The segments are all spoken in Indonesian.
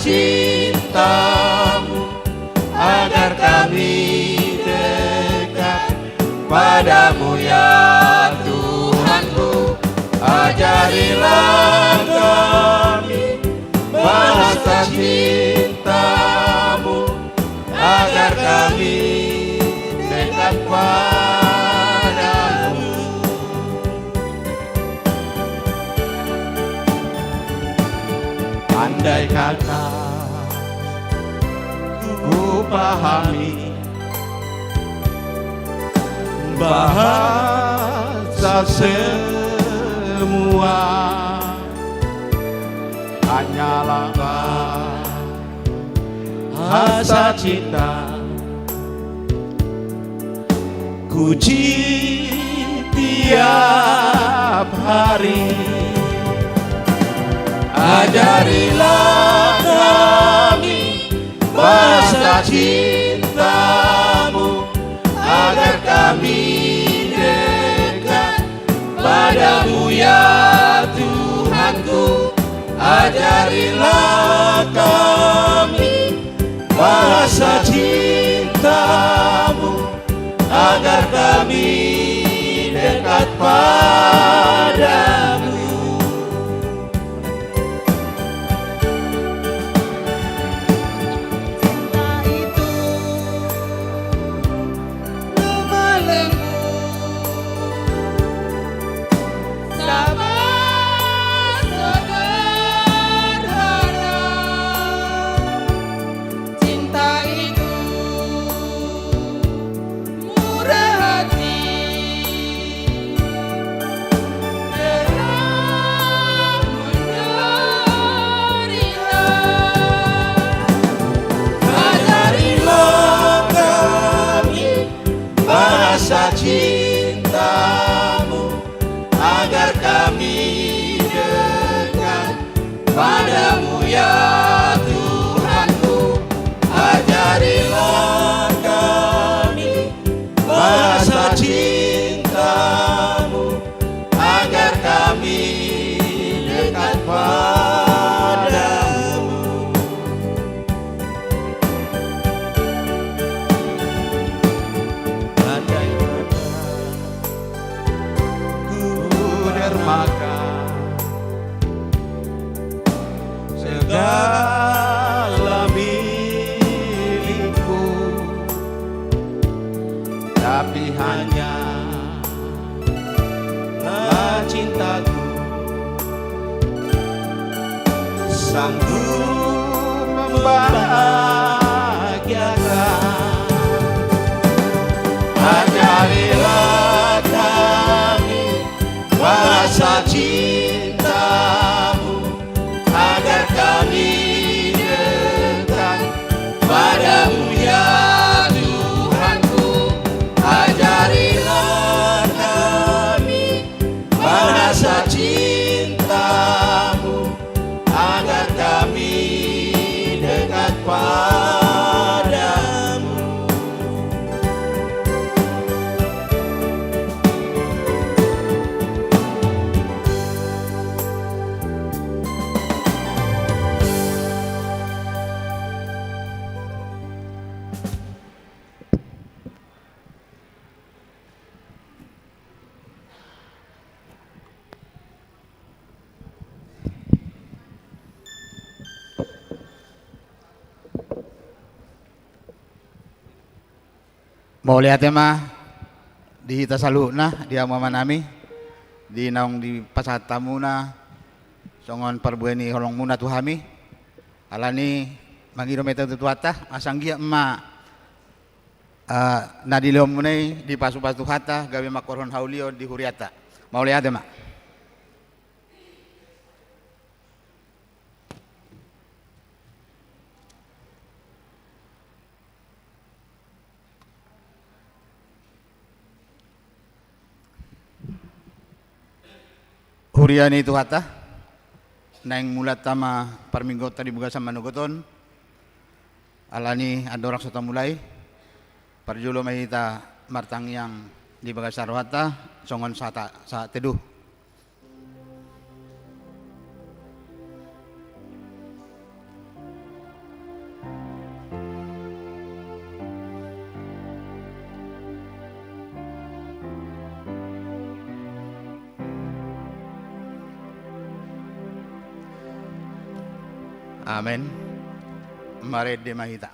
cintamu, agar kami dekat padamu ya Tuhanku. Ajarilah kami bahasa cintamu, agar kami dekat padamu. Andai kata ku pahami bahasa semua, hanyalah bahasa cinta. Puji tiap hari, ajarilah kami bahasa cintamu, agar kami dekat padamu ya Tuhanku. Ajarilah kami bahasa cintamu, agar kami dekat padamu. Bahasa cintamu, agar kami dekat padamu ya Tuhanku. Ajarilah kami bahasa cintamu, agar kami dekat padamu. Dermaga segala milikku, tapi hanya cintaku sanggup membahagiakan. Ajarilah kami bahasa cintamu, agar kami dekat padamu ya Tuhanku. Ajarilah kami bahasa cintamu, agar kami dekat padamu. Mau lihat ya mah di hita saluna dia mama nami di naung di pasatamuna songon perbueni holong muna tuhami alani mangiro meta tutuata asanggia emak nadilom munai di pasu hata gawe makoron haulio di huriata. Mau lihat ya mah. Huriani itu hata naing mulat tama parminggo tadi buka sama nugoton alani adorak sota mulai parjulo mahita martang yang di bagasar hata songon sata sa teduh. Amin. Mari demahita.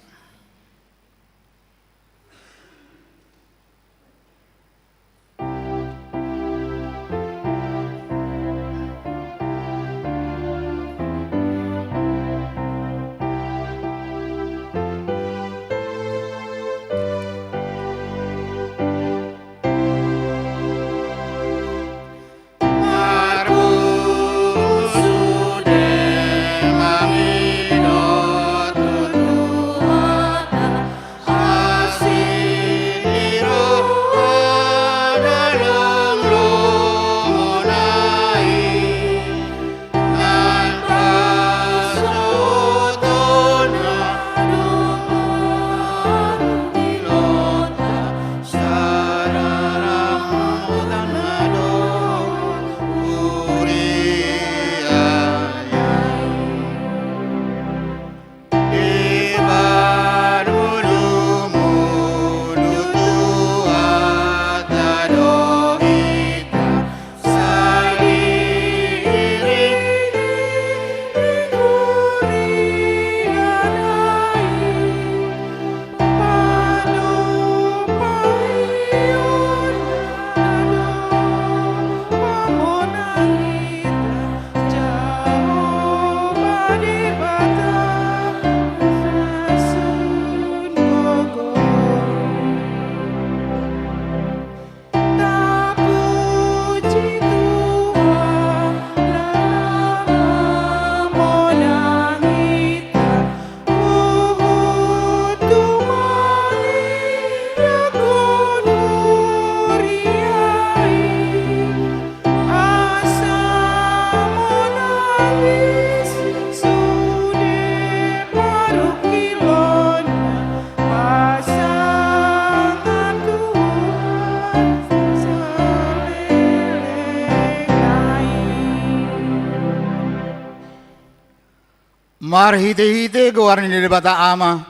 Mar hite-hite gowarni dari bata ama.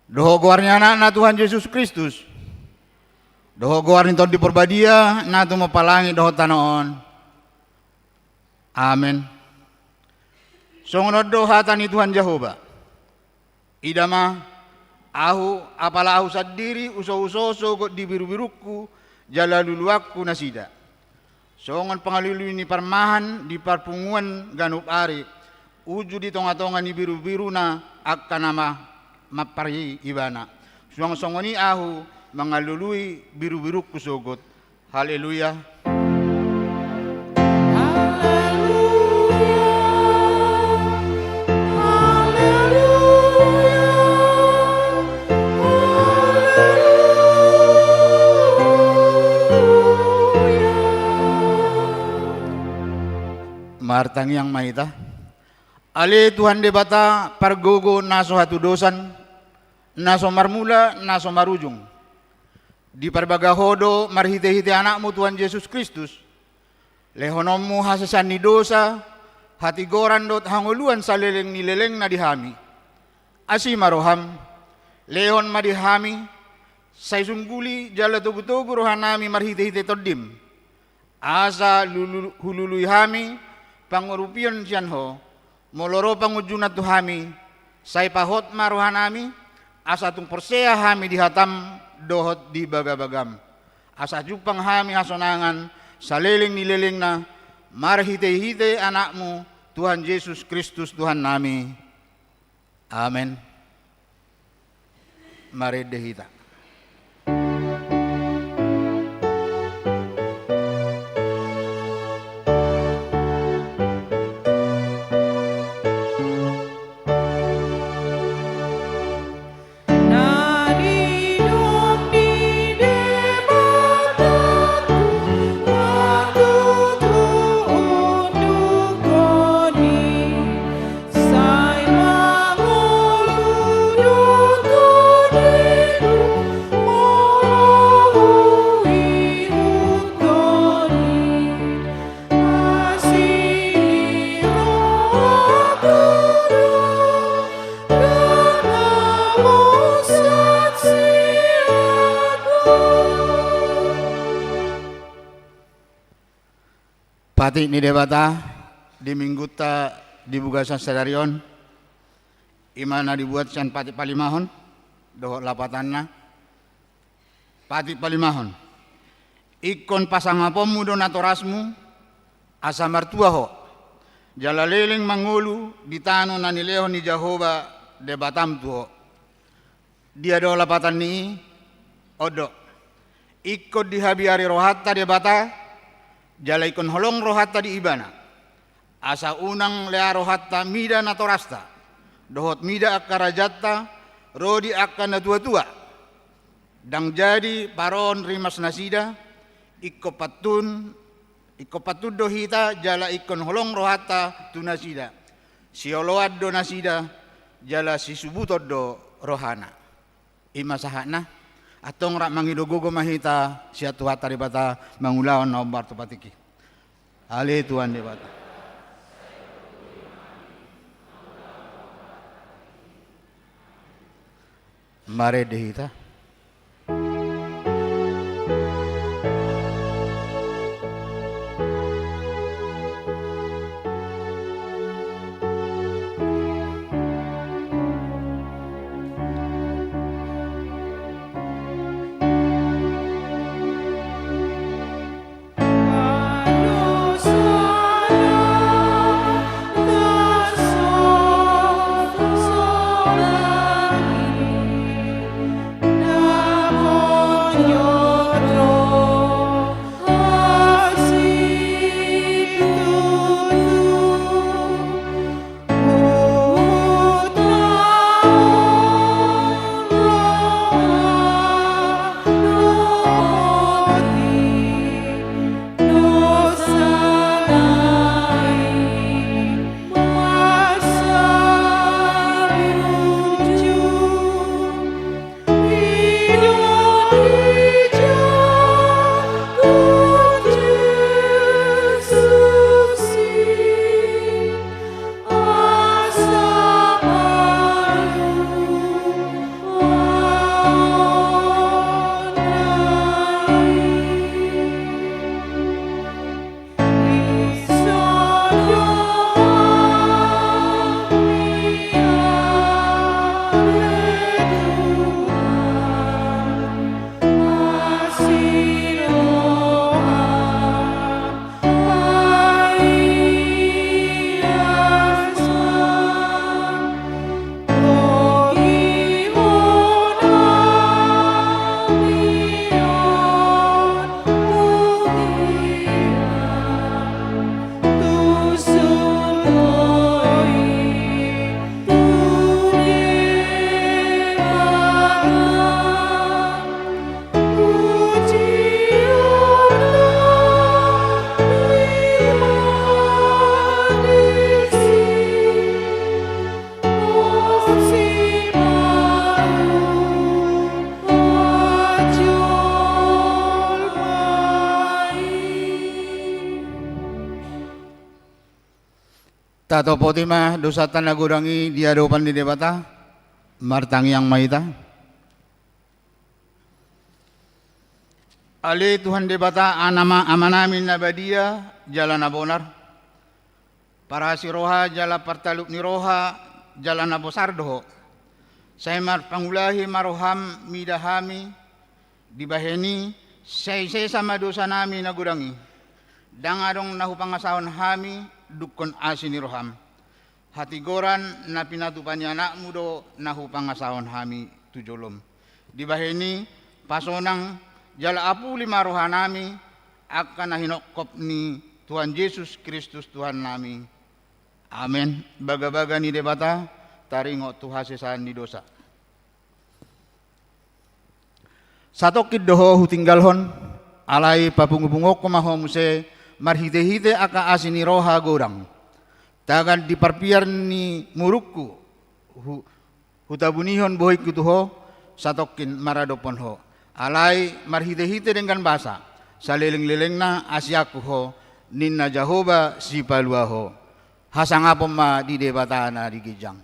Doho gowarni anak na Tuhan Yesus Kristus. Doho gowarni ton di perbadia na tu mapalangi doho tanoon. Amin. Songonod doha tani Tuhan Jehovah. Idama ahu apala ahu sadiri uso-usoso got di biru-biruku jala luluakku nasida. Songon pangalulu ini parmahan di parpunguan ganup ari. Uju di tonga-tonga ni biru-biru na akka nama mapari ibana. Suang-songoni ahu mangalului biru-biru kusogot. Haleluya. Martang yang maita. Ale Tuhan debata pargogo naso hatu dosan, naso marmula, naso marujung. Di parbagahodo marhite-hite anakmu Tuhan Yesus Kristus. Lehonommu hasasan ni dosa, hati goran dot hanguluan sa leleng ni leleng na dihami. Asi maroham, lehon madihami, say sungguli jala tubutugo rohanami marhite-hite todim. Asa hulului hami, pangurupion siyan ho, moloro pangujunat tuhami, say pahot maruhanami, asa tung persea hami dihatam dohot di bagabagam. Asa jupang hami hasonangan, sa leleng nileleng na, marhite-hite anakmu, Tuhan Yesus Kristus Tuhan nami. Amen. Mari dehita. Pati ni debata di minggu ta dibugasan sadarion imana dibuat san pati palimahon doho lapatanna pati palimahon ikon pasangapomu do natorasmu asa martua ho jalaleleng mangulu ditano nanileho ni Jehova de batam tuho dia do lapatan ni odo ikut dihabiari rohatta de bata jala ikon holong rohatta di ibana asa unang lea rohatta mida natorasta dohot mida akarajatta rodi akan tua-tua dang jadi paron rimas nasida ikko patun dohita jala ikon holong rohatta tu nasida sioload do nasida jala sisubutod do rohana ima sahana atong rak mangidogogo mahita sia tuhat taribata mangulawan nombar tupatiki ale tuan debata mare dehita Tato potima dosatan nagurangi diadopan di debata martang yang maita ali Tuhan debata anama amanamin nabadia jalan abonar para siroha jala partalup ni roha jalan abosardoho saimar pangulahi maroham midahami dibaheni say sama dosa nami nagurangi dangadong nahu pangasahon hami dukon asini roham hati goran na pinatupannya anakmu do nahu pangasahon hami tujolom dibaheni pasonang jala apu lima rohanami akan nahinokop ni Tuhan Yesus Kristus Tuhan nami amin baga-baga ni debata taringo tuhasesan ni dosa satokid doho hutinggalhon alai papungupungok kumaho muse marhite-hite aka asini roha gorang tagan diparpiar ni murukku hutabunihon bohik kutuho satokin maradopon ho alai marhite-hite dengan bahasa saleleng-leleng na asyaku ho ninna Jehova si palua ho hasangapom ma di debatana di gijang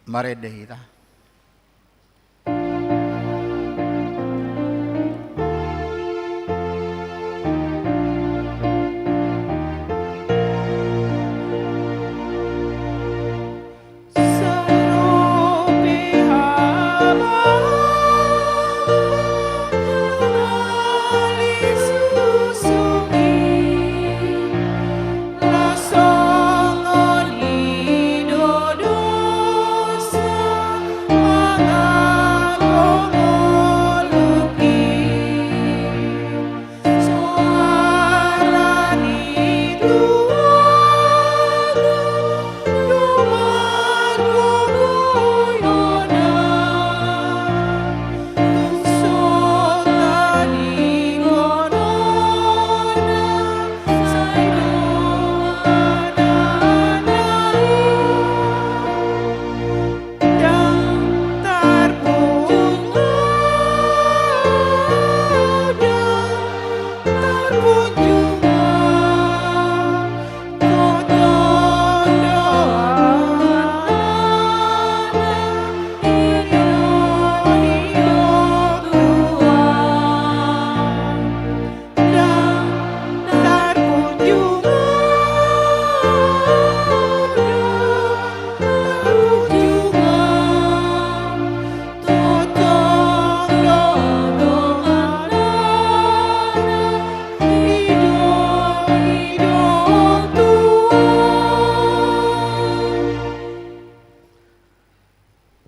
maredehita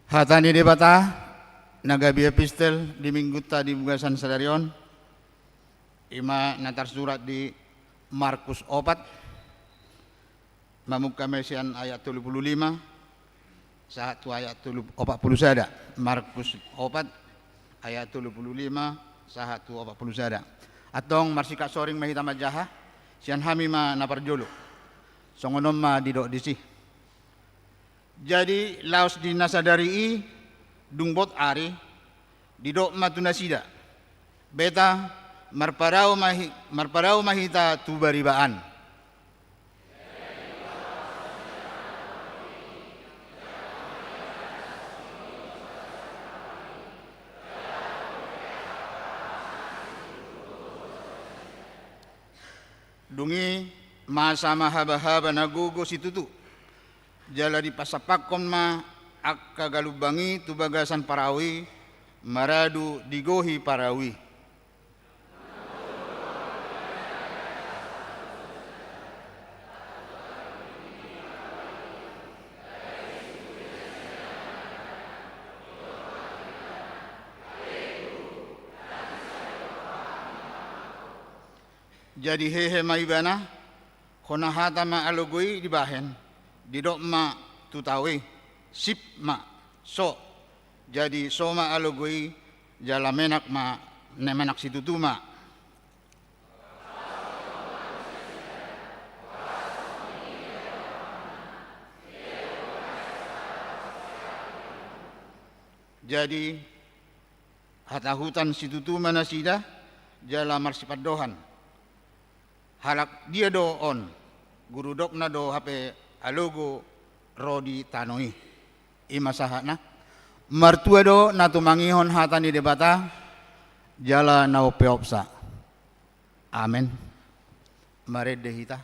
Hatani debata nagabi epistel di minggu tadi bugasan sadarion ima natar surat di Markus 4 mamuka mesian ayat 35 satu ayat 40 sada. Markus 4 ayat 35 satu 40 sada. Atong marsika soring mahita majaha sian hami ma naparjolo songonom ma didok disi. Jadi laos di nasadari dungbot ari didok matunasida beta marparau mahita tubaribaan. Dungi masa mahaba-haba nagugo situtu jala di pasapakon ma akka galubangi tubagasan parawi maradu digohi parawi. Jadi hehe maibana kona hata ma alogoi dibahen didok ma tutawi sip ma so jadi so ma alogoi jala menak ma nemenak situtu ma. Jadi hata hutan situtu mana sida jala marsipat dohan halak dia do on guru dokna do hape alogo rodi tanoi ima sahana martua do natu mangihon hatani debata jala nau peopsa. Amen. Mare dehita.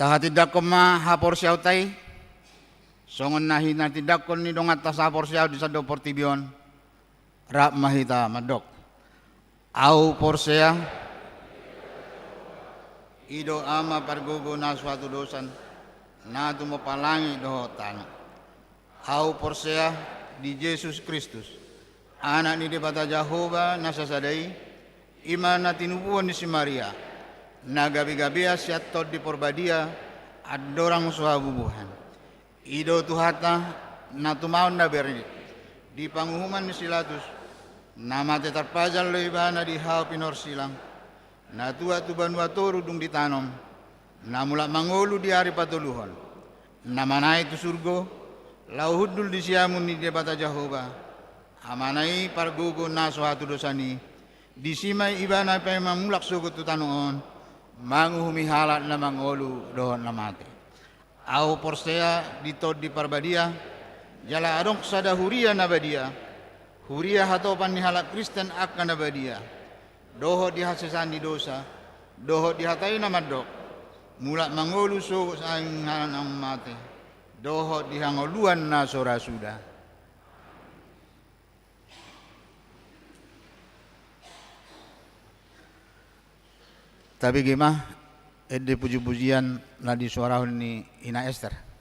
Tahatidak ko ma hapor siyaw tay songon nahi natidak ko ni dong atas hapor siyaw di sa do portibion rap mahita madok au porsea ido ama pargogo na suatu dosan na tumapalangi do tano au porsea di Yesus Kristus anak ni debata Jehovah nasasadai iman na tinubuan ni si Maria nagabi-gabia siat tod di porbadia adorang suhabubuhan ido tuhata na tumaon na bernit di panguhuman ni Silatus nama tetarpajal loibana di hao pinor silang na tua tuban watoru dung ditanom na mula mangolu di hari patuluhon na manai tu surgo lauhudul di siamun ni debata Jehovah amanai pargogo na suhatu dosani di simai ibana pa mamulak sugot tu tanuon manguhumi halat na mangolu dohon na mate au porsea ditod di parbadia Jala arong sada huria nabadia. Huria hatau panihalak Kristen akan nabadia. Doho dihasesani dosa. Doho dihatai namadok. Mulak mangolu so sa ngalan ang mate. Doho dihangoluan na sora sudah. Tapi gimana? Ede puji-pujian nadi suarahun ni Ina Esther.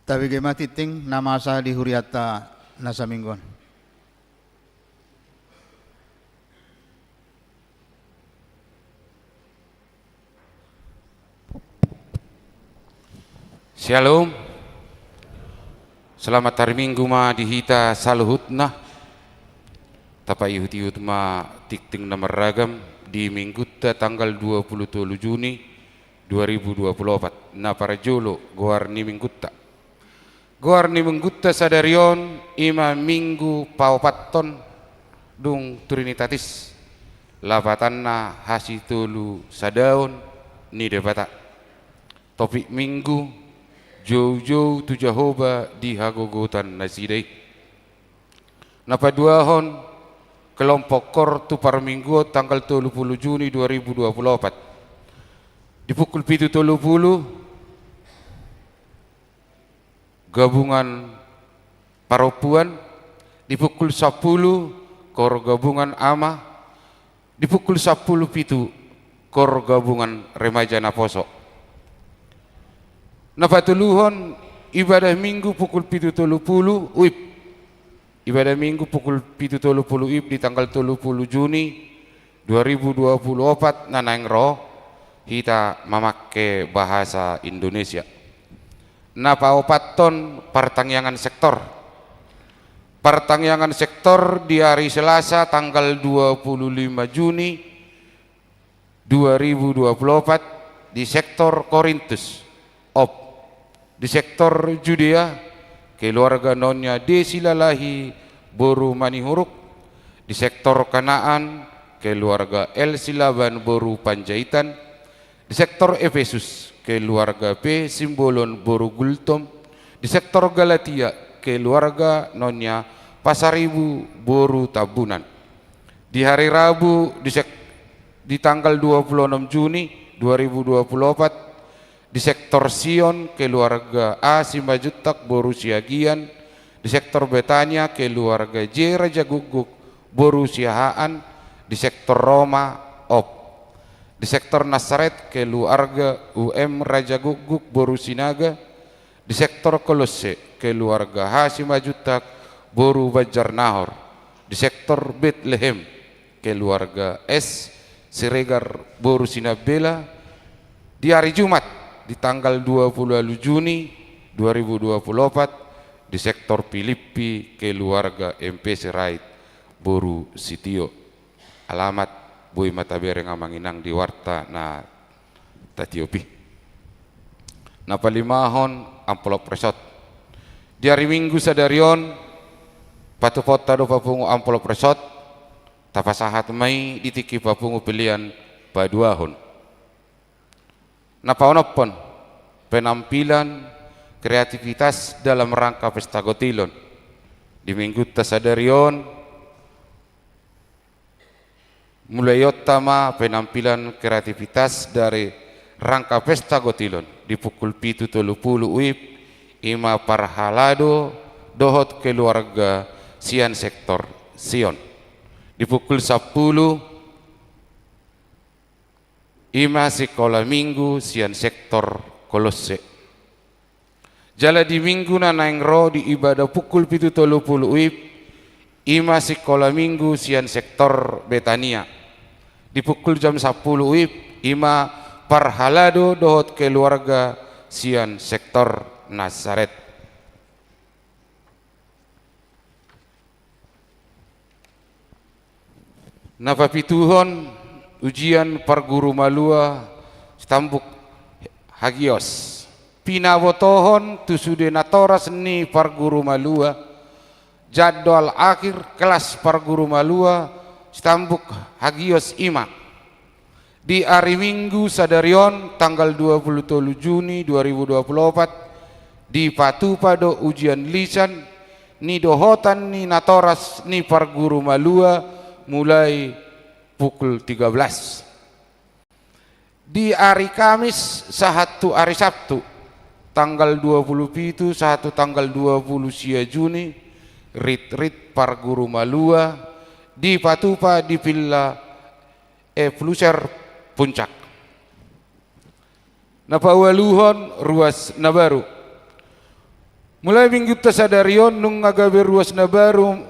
Tapi gema titing nama sa di huriata nasa minggon. Shalom. Selamat hari Minggu ma dihita saluhutna. Tapa ihut-ihut ma tikting nama ragam di Minggu tanggal 27 Juni 2024. Na para jolo goarni Minggutta. Goarni Minggutta sadarion ima Minggu paupatton dung Trinitatis. Lapatanna hasitulu sadaon ni debata. Topik Minggu jauh-jauh tu Jehovah di hagogotan nasidai. Napaduahon kelompok kor tu parminggu tanggal 30 Juni 2024. Di pukul 7.30 gabungan paropuan, di pukul 10 kor gabungan ama, di pukul 10.07 kor gabungan remaja naposo. Napatuluhon ibadah minggu pukul 7.30 UIP. Ibadah minggu pukul 7.30 UIP di tanggal 30 Juni 2024 nanang roh kita memakai bahasa Indonesia. Napaopaton pertangyangan sektor. Pertangyangan sektor di hari Selasa tanggal 25 Juni 2024 di sektor Korintus. Di sektor Judea, keluarga Nonya Desilalahi Boru Manihuruk. Di sektor Kanaan, keluarga El Silaban Boru Panjaitan. Di sektor Efesus, keluarga P Simbolon Boru Gultom. Di sektor Galatia, keluarga Nonya Pasaribu Boru Tabunan. Di hari Rabu, di tanggal 26 Juni 2024, di sektor Sion keluarga A Simbajutak Boru Siagian. Di sektor Betania keluarga J Raja Guguk Boru Siahaan. Di sektor Roma Op. Di sektor Nasaret keluarga UM Raja Guguk Boru Sinaga. Di sektor Kolosse keluarga H Simbajutak Boru Bajarnahor. Di sektor Bethlehem keluarga S Siregar Boru Sinabela. Di hari Jumat di tanggal 20 Juni 2024 di sektor Filipi keluarga MP Serait Boru Sitio. Alamat Boy Matabere ngamanginang di warta na Tatiopi. Napalimahon amplop resot. Di hari Minggu sadarion patupota do papungu amplop resot tapasahat mai ditiki papungu pilihan paduahon. Napaonopon penampilan kreativitas dalam rangka pesta gotilon di Minggu tasadarion mulai utama penampilan kreativitas dari rangka pesta gotilon di pukul 7.30 UIP ima parhalado dohot keluarga Sian sektor Sion. Di pukul 10 ima sekolah minggu Sian sektor Kolosse. Jala di minggu na naing ro di ibadah pukul 7.30 UIP ima sekolah minggu Sian sektor Betania. Di pukul jam 10 UIP ima parhalado dohot keluarga Sian sektor Nasaret. Napapituhon ujian parguru malua stambuk hagios pinabotohon tusude natoras ni parguru malua jadwal akhir kelas parguru malua stambuk hagios ima di hari Minggu sadarion tanggal 27 Juni 2024 di patupado ujian lisan ni dohotan ni natoras ni parguru malua mulai pukul 13. Di hari Kamis sahatu hari Sabtu tanggal 27 satu tanggal 20 sia Juni rit parguru malua di Patupa di Villa Flusser Puncak. Napawaluhon ruas nabaru. Mulai Minggu tasadarion nung agabe ruas nabaru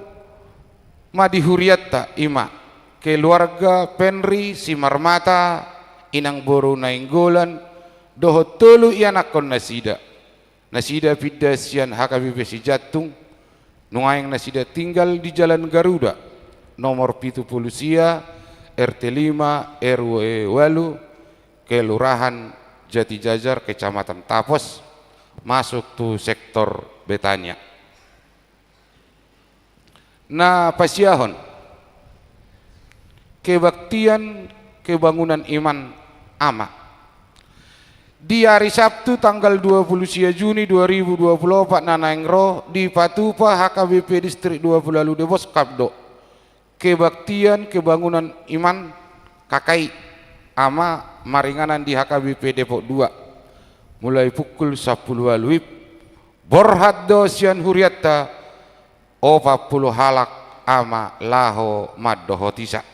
madihuriatta ima keluarga Penri Simarmata inang boru nainggolan dohot telu ianakon nasida nasida pidda sian HKBP si Jatung nungayang nasida tinggal di Jalan Garuda nomor 70 sia RT 5 RW 8 Kelurahan Jatijajar Kecamatan Tapos masuk tu sektor Betania. Nah pasiahon kebaktian kebangunan iman ama di hari Sabtu tanggal 20 Juni 2024 Nanaeng Roh di Patupa HKBP Distrik 20 Lalu Debos Kapdo kebaktian kebangunan iman kakai ama maringanan di HKBP Depok 2 mulai pukul 10 WIB borhat dosian huriatta 40 halak ama laho maddohotisa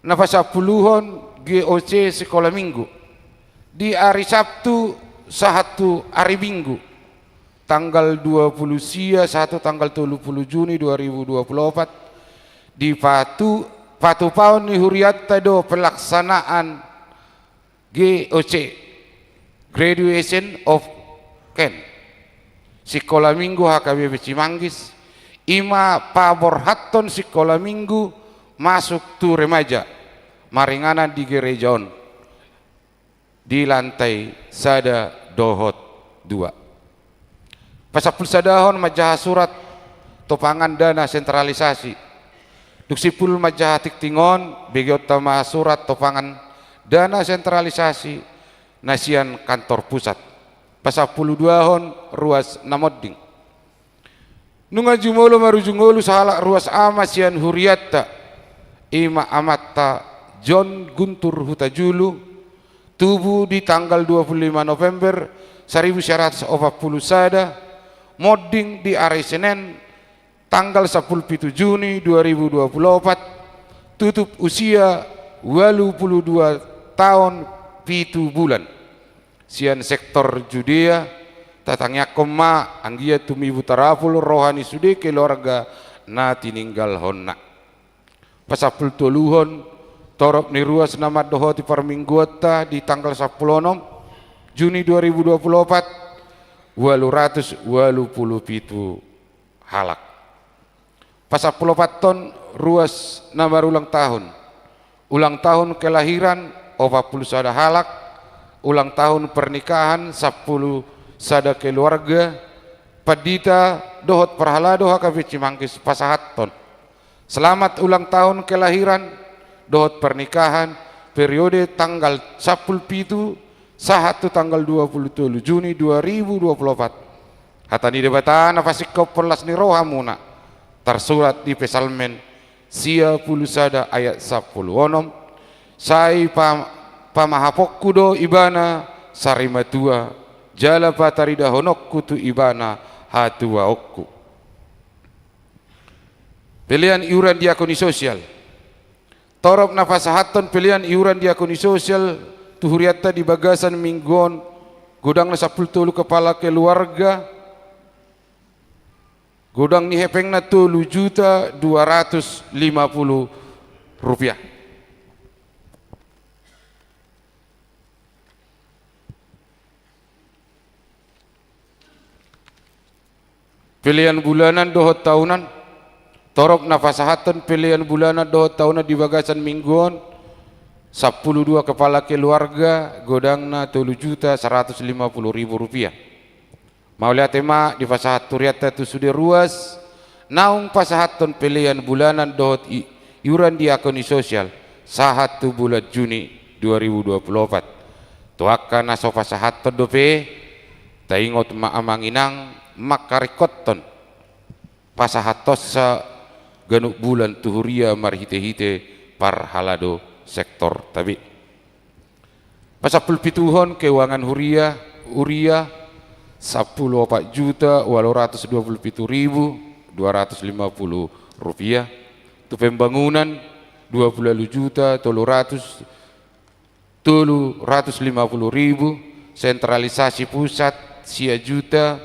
nafasa puluhon GOC sekolah minggu di hari Sabtu satu hari Minggu tanggal 20 sia 1 tanggal 30 Juni 2024 di Patu Paun ni Huriatta do pelaksanaan GOC Graduation of Ken sekolah minggu HKBP Cimanggis ima paborhaton sekolah minggu masuk tu remaja maringanan di gerejaon di lantai sada dohot 2 pasapul sadahon majaha surat topangan dana sentralisasi duksipul majaha tiktingon begiotama surat topangan dana sentralisasi nasian kantor pusat pasapul duahon ruas namodding nunga jumolo marujungolu sahalak ruas amasian huriatta ima amatta John Guntur Hutajulu tubuh di tanggal 25 November 1940 sada modding di hari Senin tanggal 10 Juni 2024 tutup usia 82 tahun 7 bulan sian sektor Judea tatangnya koma anggia tumibu taraful rohani sude keluarga na tininggal honna pasapul toluhon torop ni ruas nama dohoti parmingguata di tanggal 10 Juni 2024 287 halak pasapul paton ruas nama ulang tahun kelahiran 40 sada halak ulang tahun pernikahan 10 sada keluarga padita dohot perhalado HKBP Cimanggis pasahaton selamat ulang tahun kelahiran dohot pernikahan periode tanggal 10 pitu sahat tanggal 27 Juni 2024 hatani debatan afasikop perlas ni rohamuna tersurat di pesalmen sia pulusada ayat 10 onom sai pamahapokku do ibana sarimatua jala patarida honokku tu ibana hatua okku pilihan iuran diakoni sosial torop nafasahaton pilihan iuran diakoni sosial tuhuriatta di bagasan mingguan godang na 10 kepala keluarga godang ni hepeng na 3.250.000 rupiah pilihan bulanan dohot tahunan torok nafasahaton pilihan bulanan dohot tahunan di bagasan mingguan 12 kepala keluarga godangna 3.150.000 rupiah maulia tema di fasahat turiata tu sudah ruas naung pasahaton pilihan bulanan dohot iuran diakoni sosial sahat tu bulan Juni 2024 tuakan naso pasahaton dope taingot maamanginang makarikoton pasahatosa ganuk bulan tuhuria marhite-hite parhalado sektor tabi pasapul pituhon keuangan uria 10.827.250.250 rupiah tu pembangunan 20.350.000 sentralisasi pusat sia juta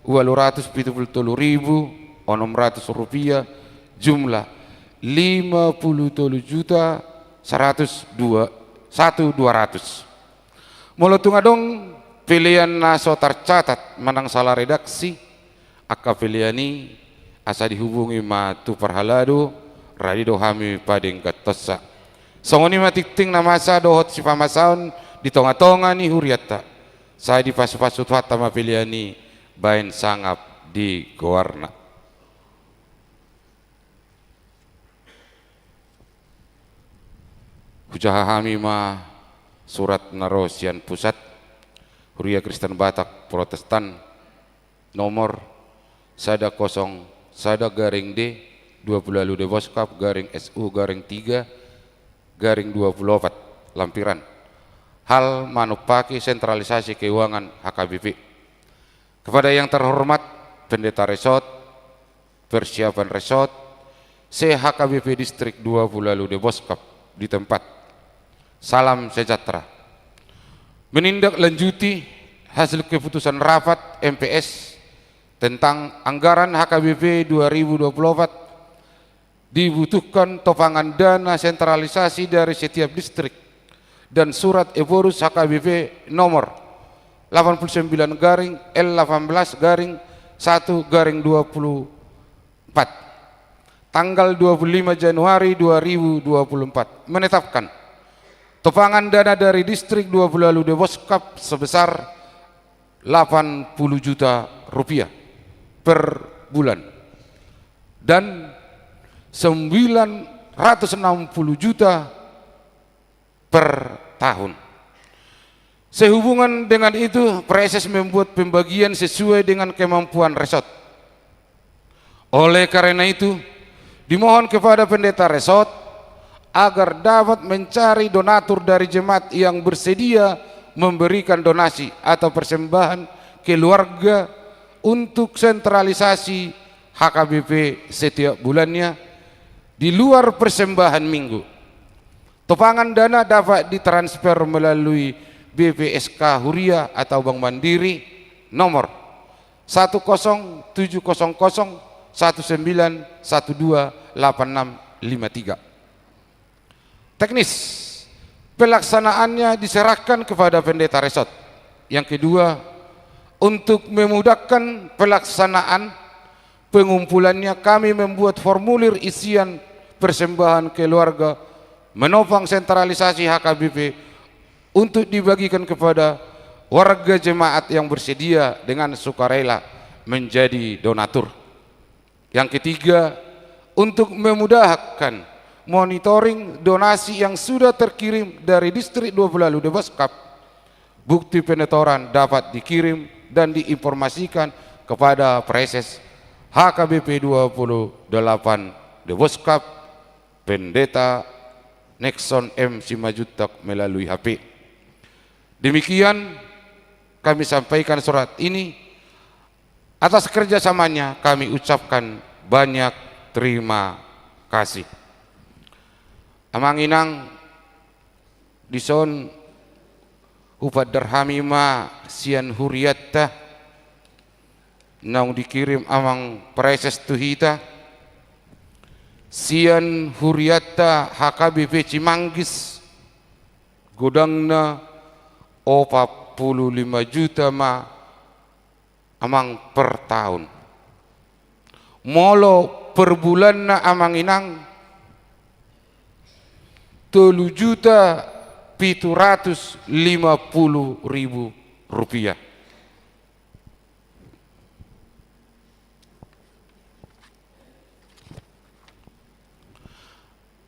273.600 rupiah jumlah 50.102.200 molotung adong pilihan naso tercatat menang salah redaksi akka piliani asa dihubungi ma tu perhaladu radido hami padeng katossa songoni matikting namasa dohot si pamasaon di tonga-tonga ni huriatta saya di pasu-pasu hata ma piliani bain sangap di goarna. Hujaha hami ma surat narosian pusat Huria Kristen Batak Protestan nomor sada kosong sada garing D 20 de Boskap garing SU garing 3 garing 24 lampiran hal manupaki sentralisasi keuangan HKBP. Kepada yang terhormat Pendeta Resort persiapan Resort HKBP Distrik 20 de Boskap di tempat. Salam sejahtera. Menindaklanjuti hasil keputusan rapat MPS tentang anggaran HKBP 2024 dibutuhkan topangan dana sentralisasi dari setiap distrik dan surat eborus HKBP nomor 89 garing L18 garing 1 garing 24 tanggal 25 Januari 2024 menetapkan topangan dana dari distrik 20 de Boskap sebesar 80 juta rupiah per bulan dan 960 juta per tahun. Sehubungan dengan itu, proses membuat pembagian sesuai dengan kemampuan resort. Oleh karena itu, dimohon kepada pendeta resort agar dapat mencari donatur dari jemaat yang bersedia memberikan donasi atau persembahan keluarga untuk sentralisasi HKBP setiap bulannya di luar persembahan minggu. Topangan dana dapat ditransfer melalui BPSK Huria atau Bank Mandiri nomor 1070019128653. Teknis pelaksanaannya diserahkan kepada pendeta resort. Yang kedua, untuk memudahkan pelaksanaan pengumpulannya kami membuat formulir isian persembahan keluarga menopang sentralisasi HKBP untuk dibagikan kepada warga jemaat yang bersedia dengan sukarela menjadi donatur. Yang ketiga, untuk memudahkan monitoring donasi yang sudah terkirim dari distrik 20 de Boskap, bukti penetoran dapat dikirim dan diinformasikan kepada Preses HKBP 28 de Boskap Pendeta Nexon M. Simajutak melalui HP. Demikian kami sampaikan surat ini. Atas kerjasamanya kami ucapkan banyak terima kasih. Amang inang dison upad darhamima sian huriatta naung dikirim amang Preses tuhita sian huriatta HKBP Cimanggis godangna 45 juta ma amang per tahun molo per bulan na amang inang 3.750.000 rupiah.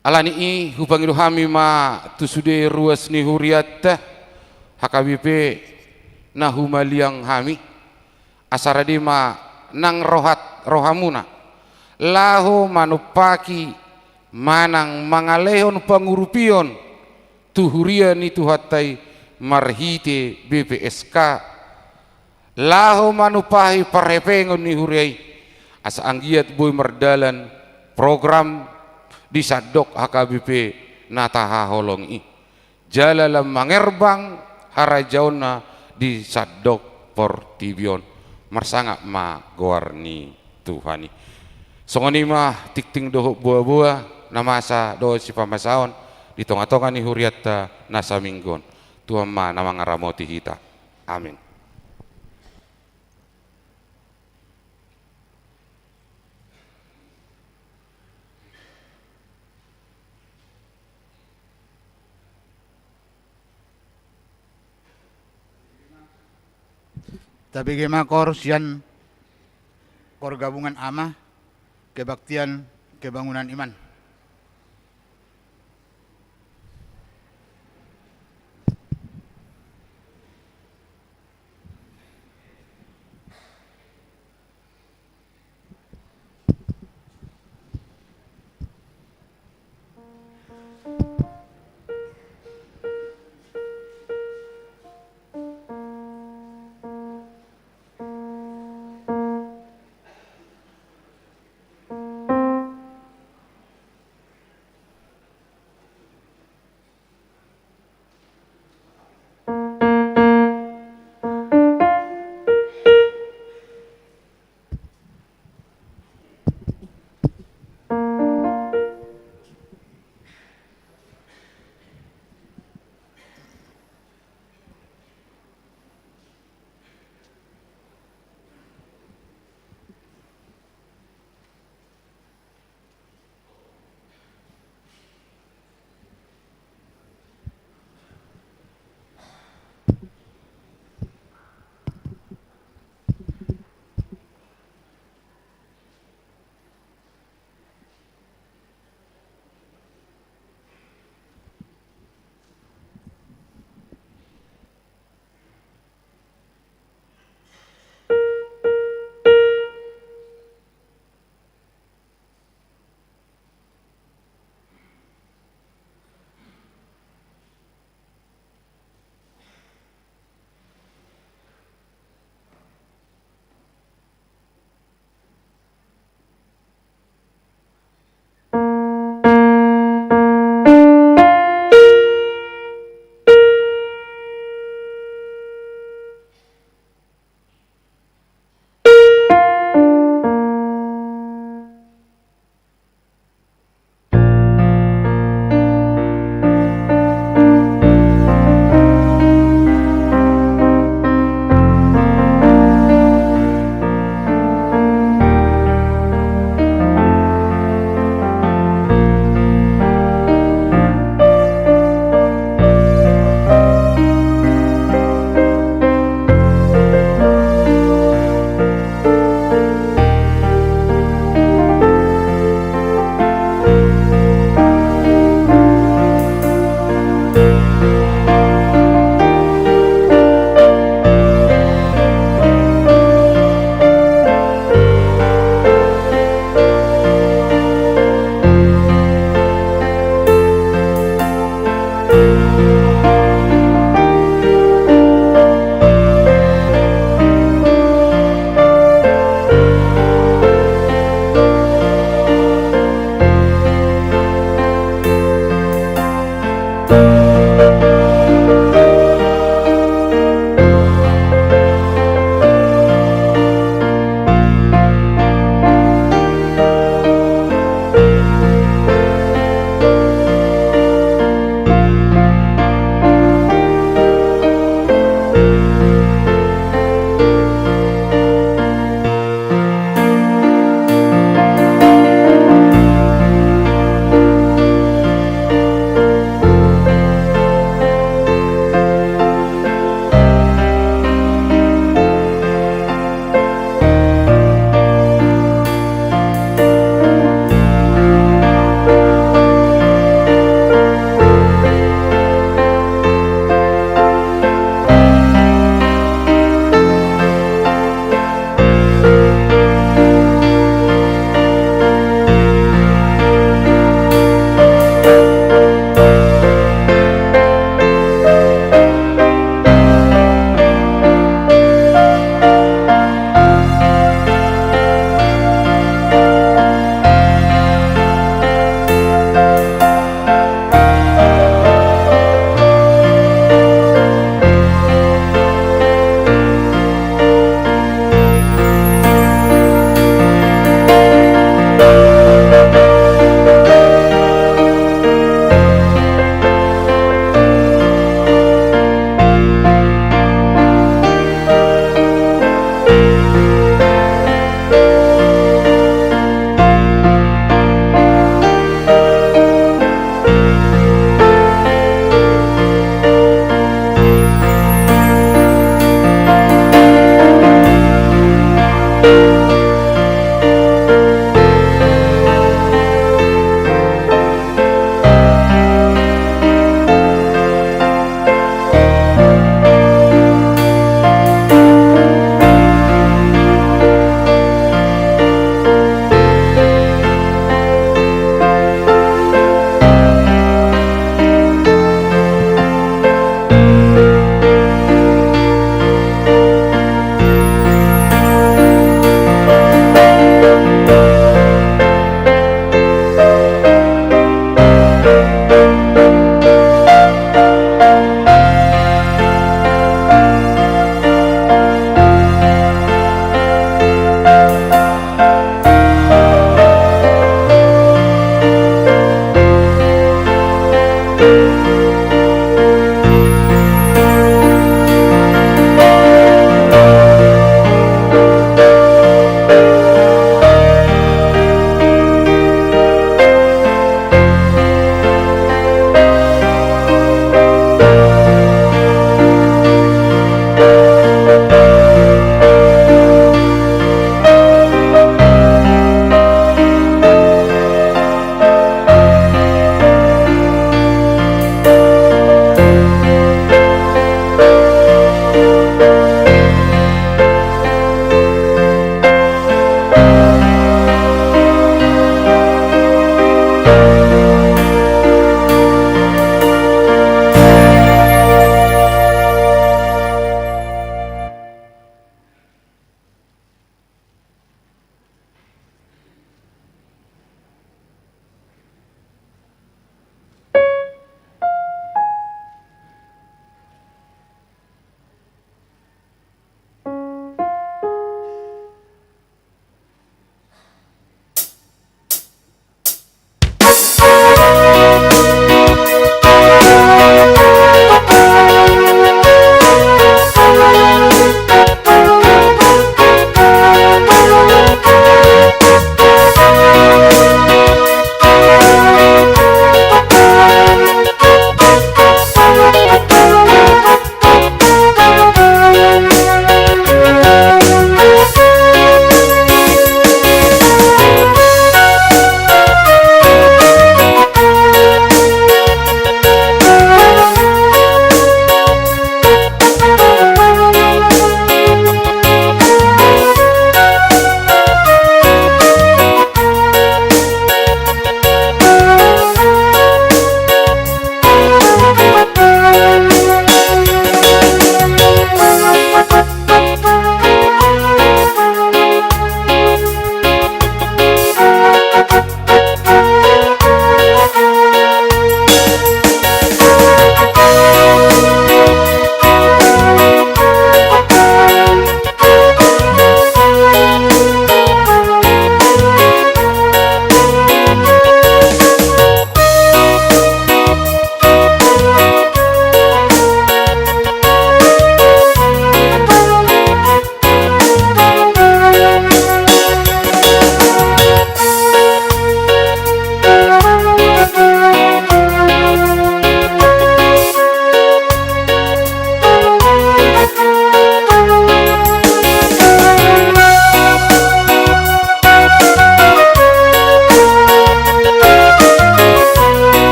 Alani hubang iluhami ma tusude ruas ni huriatta HKBP nahumaliang hami asaradi ma nang rohamuna lahu manupaki manang mangalehon pangurupion tuhuria ni tuhatai marhite BPSK lahu manupahi parepengon ni huriai asa anggiat boy merdalan program di sadok HKBP nataha holong i jalalam mangerbang harajauna di sadok portibion marsangak ma goarni Tuhani songoni mah tikting doho buah-buah namasa doho si pamasaon di tonga-tonga ni huriatta nasa minggon tuhan ma nama ngaramoti hita Amin. Tapi gema kor sian kor gabungan ama kebaktian kebangunan iman.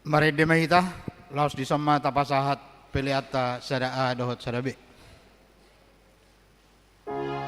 Mari demahita, laos di sama tapasahat peliata sadaa dohot sadabe. Sorrow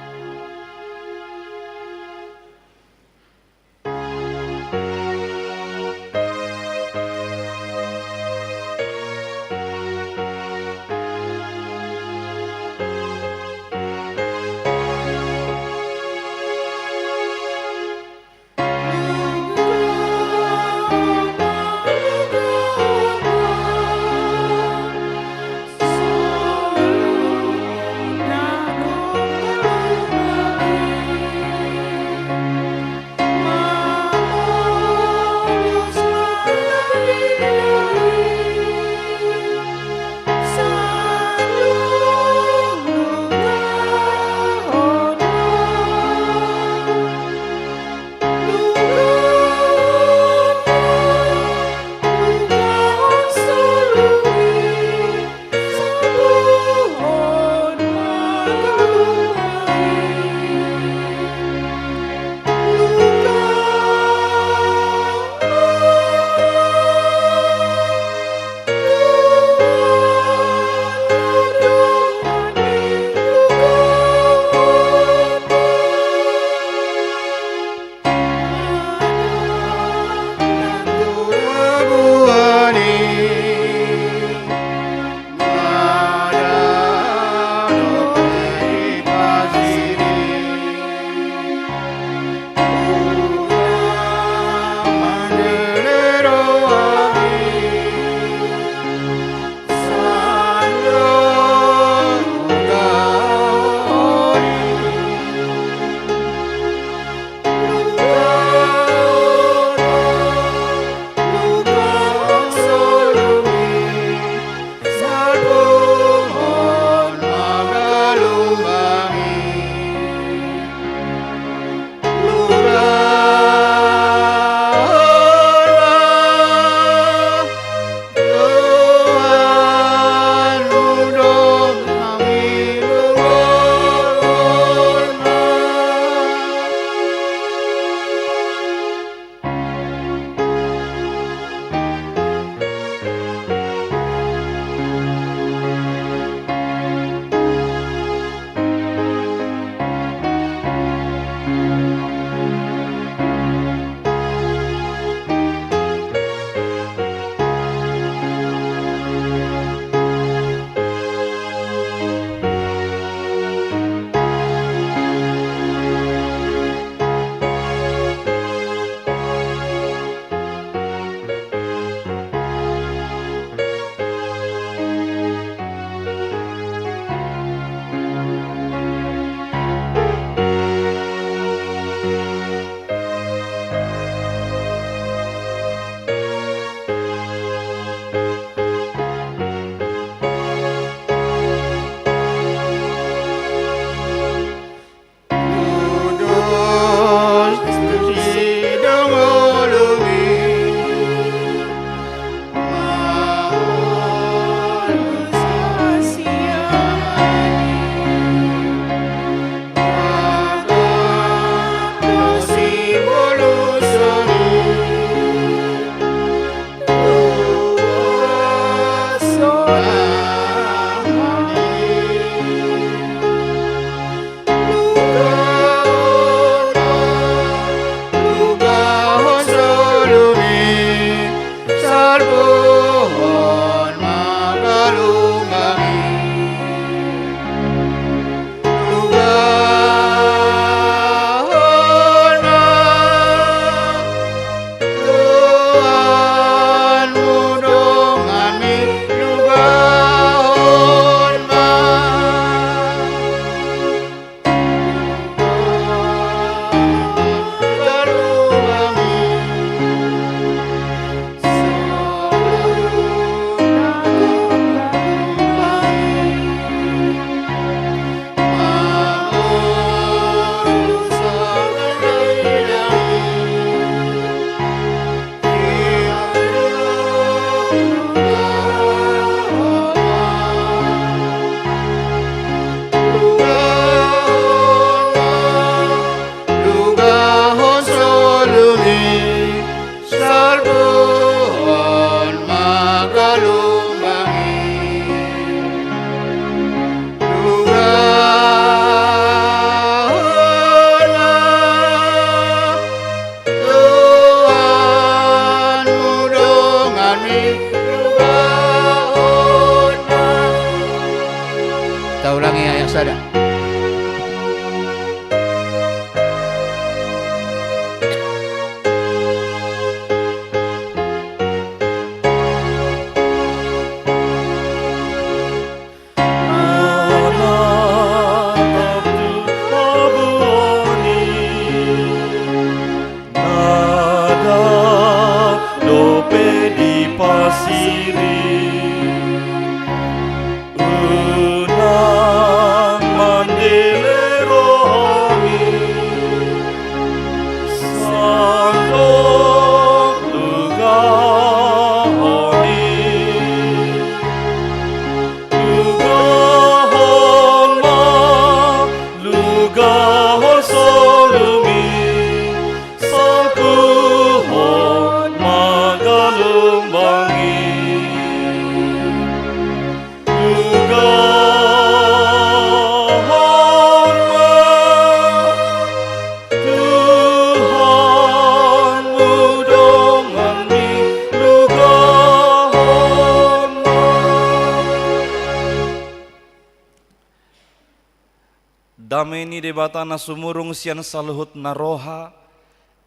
ni debatana sumurung sian saluhut naroha,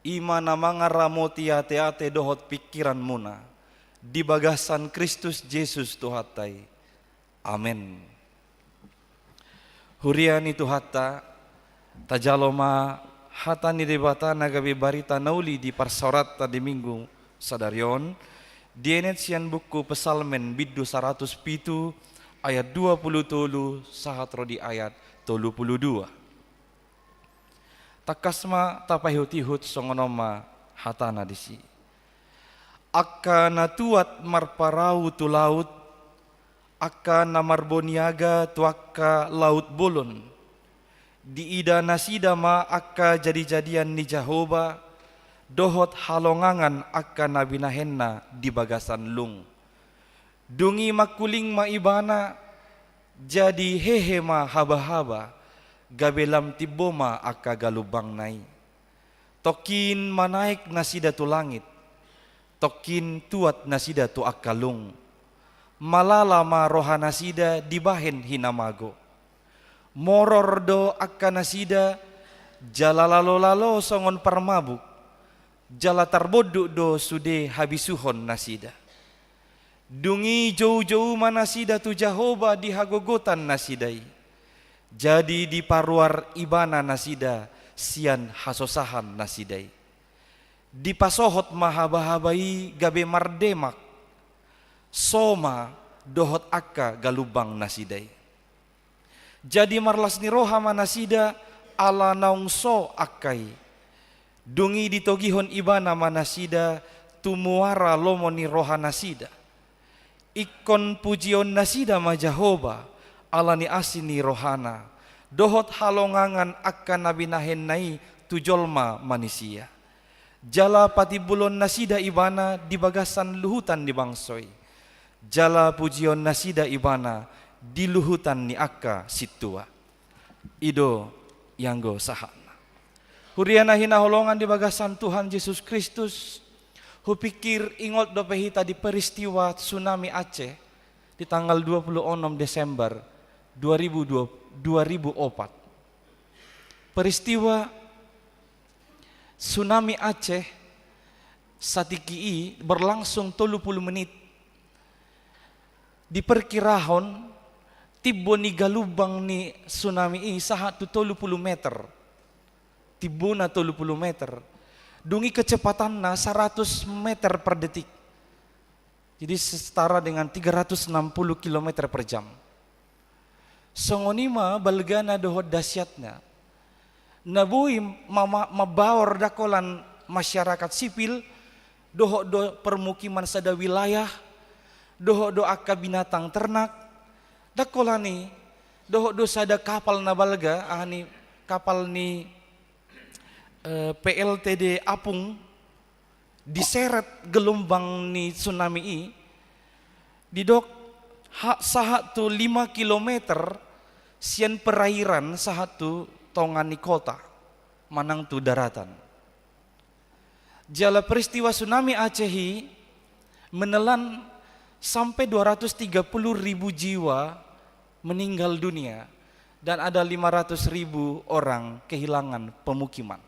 ima namanga ramoti ate-ate dohot pikiran muna, di bagasan Kristus Yesus Tuhatai. Amin. Huriani Tuhata, tajaloma hata ni debatana gabi barita nauli di parsorata di minggu sadarion, dienet sian buku pesalmen biddu 107 ayat 27 sahatro di ayat 32. Takasma tapahut-ihut songonoma hatana disi. Akka natuat marparau tu laut, akka namarboniaga tu akka laut bolon. Di ida nasida ma akka jadi-jadian ni Jahoba, dohot halongangan akka nabinahenna di bagasan lung. Dungi makuling maibana, jadi hehe ma haba-haba, gabelam tiboma akka galubang nai. Tokin manaik nasida tu langit, tokin tuat nasida tu akalung. Malala ma roha nasida dibahen hinamago. Moror do akka nasida, jalalalo-lalo songon parmabuk, jala tarboduk do sude habisuhon nasida. Dungi jauh-jauh manasida tu Jahoba di hagogotan nasidai. Jadi di paruar ibana nasida sian hasosahan nasidai. Di pasohot mahaba-habai gabe mardemak. Soma dohot akka galubang nasidai. Jadi marlas ni roha manasida ala naungso akai. Dungi di togihon ibana manasida tumuara lomo ni roha nasida. Ikon pujion nasida ma Jahoba alani asini rohana, dohot halongangan akan nabinahen nai tujolma manusia. Jala patibulon nasida ibana di bagasan luhutan di bangsoi. Jala pujion nasida ibana di luhutan ni akka situa. Ido yanggo sahana. Huriana hina holongan di bagasan Tuhan Yesus Kristus. Hupikir ingot do pehita di peristiwa tsunami Aceh di tanggal 26 Desember 2004. Peristiwa tsunami Aceh satiki berlangsung 30 menit. Diperkirahon tibo ni galubang ni tsunami sahat 30 meter. Tibuna 30 meter. Dungi kecepatannya 100 meter per detik. Jadi setara dengan 360 km per jam. Songonima balgana dohot dasyatnya. Nabui mabawar dakolan masyarakat sipil, dohot do permukiman sada wilayah, dohot do akka binatang ternak, dakolani dohot do sada kapal na balga, ahani kapal ni PLTD Apung diseret gelombang ni tsunami i didok sahat tu 5 kilometer sian perairan sahat tu tongan ni kota manang tu daratan. Jala peristiwa tsunami Aceh menelan sampai 230.000 jiwa meninggal dunia dan ada 500.000 orang kehilangan pemukiman.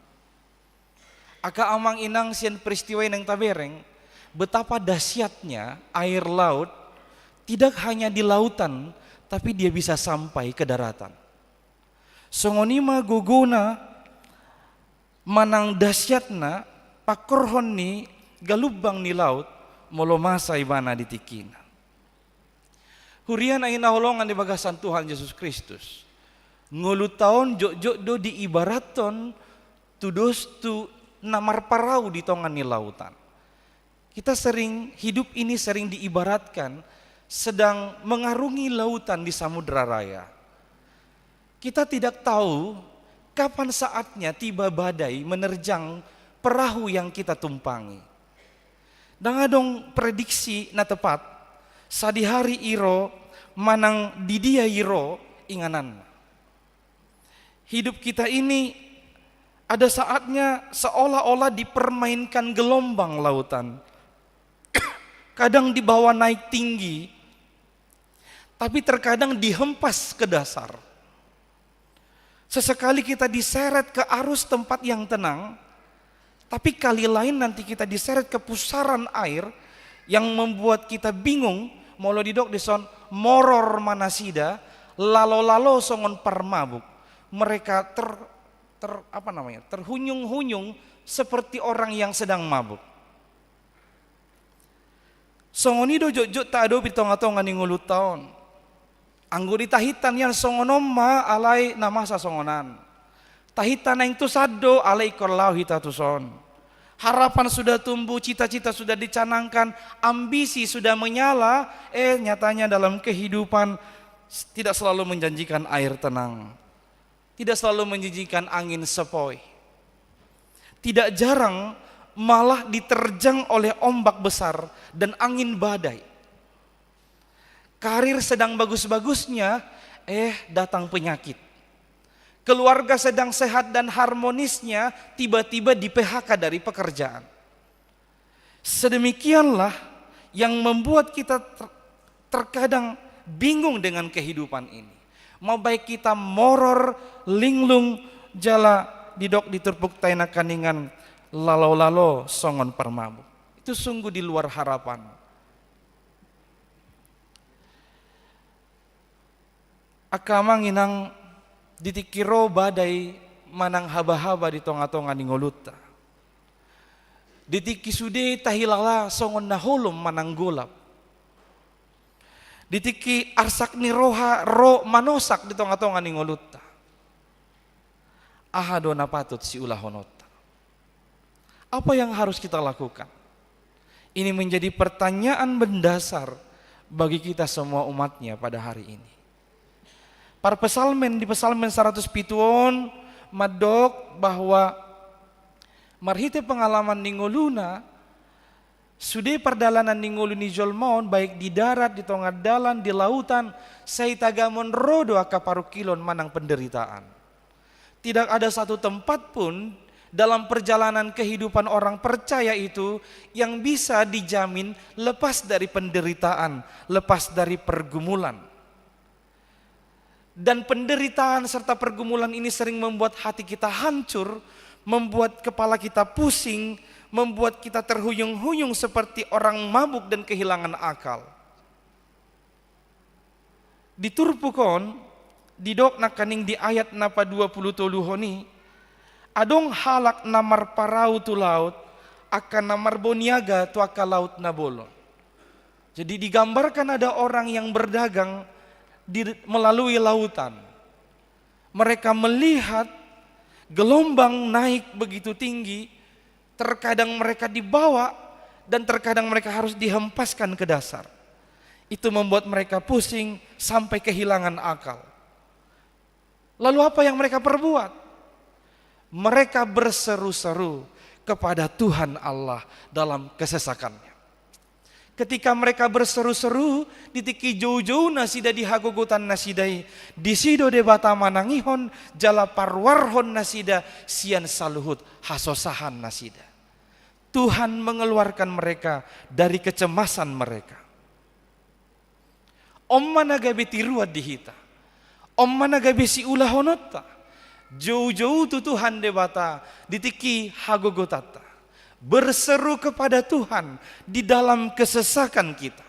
Aka amang inang sian peristiwa yang tabereng, betapa dahsyatnya air laut tidak hanya di lautan, tapi dia bisa sampai ke daratan. Songonima gogona manang dahsyatna pakorhon ni galubang ni laut molo masa ibana ditikina. Hurian ay naholongan di bagasan Tuhan Yesus Kristus. Ngulu taon jok-jok do diibaraton tudos tu namar parau di tongan ni lautan. Kita hidup ini sering diibaratkan sedang mengarungi lautan di samudra raya. Kita tidak tahu kapan saatnya tiba badai menerjang perahu yang kita tumpangi. Dan adong prediksi na tepat, sadi hari iro manang didia iro inganan. Hidup kita ini ada saatnya seolah-olah dipermainkan gelombang lautan. Kadang dibawa naik tinggi, tapi terkadang dihempas ke dasar. Sesekali kita diseret ke arus tempat yang tenang, tapi kali lain nanti kita diseret ke pusaran air yang membuat kita bingung. Molo didok dison moror manasida, lalo-lalo songon parmabuk. Mereka terhunyung-hunyung seperti orang yang sedang mabuk. Songonido jok tak ado pitong-atong ani ngulut taon. Anggo di tahitan yang songonomma alai namasa songonan. Tahitan yang tu sado alai korlau hita tuson. Harapan sudah tumbuh, cita-cita sudah dicanangkan, ambisi sudah menyala, nyatanya dalam kehidupan tidak selalu menjanjikan air tenang. Tidak selalu menjanjikan angin sepoi. Tidak jarang malah diterjang oleh ombak besar dan angin badai. Karir sedang bagus-bagusnya, datang penyakit. Keluarga sedang sehat dan harmonisnya, tiba-tiba di PHK dari pekerjaan. Sedemikianlah yang membuat kita terkadang bingung dengan kehidupan ini. Mau baik kita moror, linglung, jala, didok diturpuk taina kaningan, lalau-lalo songon permabuk. Itu sungguh di luar harapan. Akamang inang ditikiro badai manang haba-haba di tonga-tonga ni ngoluta. Ditiki sude tahilala songon nahulum manang golap. Ditiki arsak ni roha ro manosak di tonga-tonga ni ngoluta. Ahado na patut si ulah honota. Apa yang harus kita lakukan? Ini menjadi pertanyaan mendasar bagi kita semua umatnya pada hari ini. Para pesalmen di pesalmen 100 pituon madok bahwa marhite pengalaman ningoluna sude perdalanan ningolu ni jolmon baik di darat, di tengah dalan, di lautan, say tagamon rodo akaparu kilon manang penderitaan. Tidak ada satu tempat pun dalam perjalanan kehidupan orang percaya itu yang bisa dijamin lepas dari penderitaan, lepas dari pergumulan. Dan penderitaan serta pergumulan ini sering membuat hati kita hancur, membuat kepala kita pusing, membuat kita terhuyung-huyung seperti orang mabuk dan kehilangan akal. Diturpukon, didok nakaning di ayat napa 20 honi, adong halak namar parau tu laut, akan namar boniaga tu aka laut na bolon. Jadi digambarkan ada orang yang berdagang melalui lautan. Mereka melihat gelombang naik begitu tinggi, terkadang mereka dibawa dan terkadang mereka harus dihempaskan ke dasar. Itu membuat mereka pusing sampai kehilangan akal. Lalu apa yang mereka perbuat? Mereka berseru-seru kepada Tuhan Allah dalam kesesakannya. Ketika mereka berseru-seru, ditiki jauh-jauh nasida di hagogotan nasidai, disido debata manangihon, jala parwarhon nasida, sian saluhut hasosahan nasida. Tuhan mengeluarkan mereka dari kecemasan mereka. Om managabe tiruat dihita, om managabe si ulah honota, jauh-jauh tu Tuhan debata, ditiki hagogotata. Berseru kepada Tuhan di dalam kesesakan kita.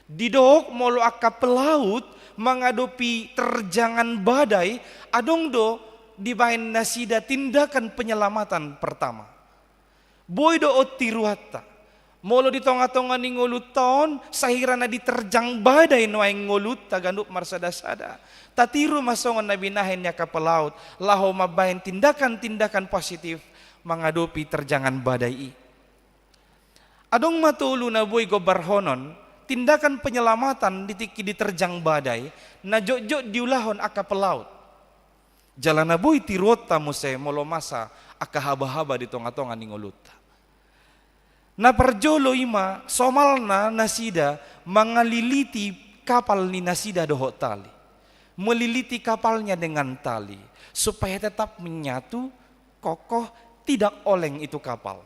Didok molo aka pelaut menghadapi terjangan badai, adong do dibain nasida tindakan penyelamatan pertama. Boy do otiruata. Molo di tonga-tonga ni ngulut taon, sahirana diterjang badai no ay ngulut taganup marsada-sada. Tatiru masongon nabi nahin niya ka pelaut, laho mabain tindakan-tindakan positif menghadapi terjangan badai. Adong matulu na boy gobarhonon, tindakan penyelamatan ditiki diterjang badai, na jok-jok diulahon aka pelaut. Jalan na boy tirota muse molo masa aka haba-haba di tonga-tonga ni ngoluta. Na perjolo ima somalna nasida mengaliliti kapal ni nasida doho tali. Meliliti kapalnya dengan tali supaya tetap menyatu, kokoh, tidak oleng itu kapal.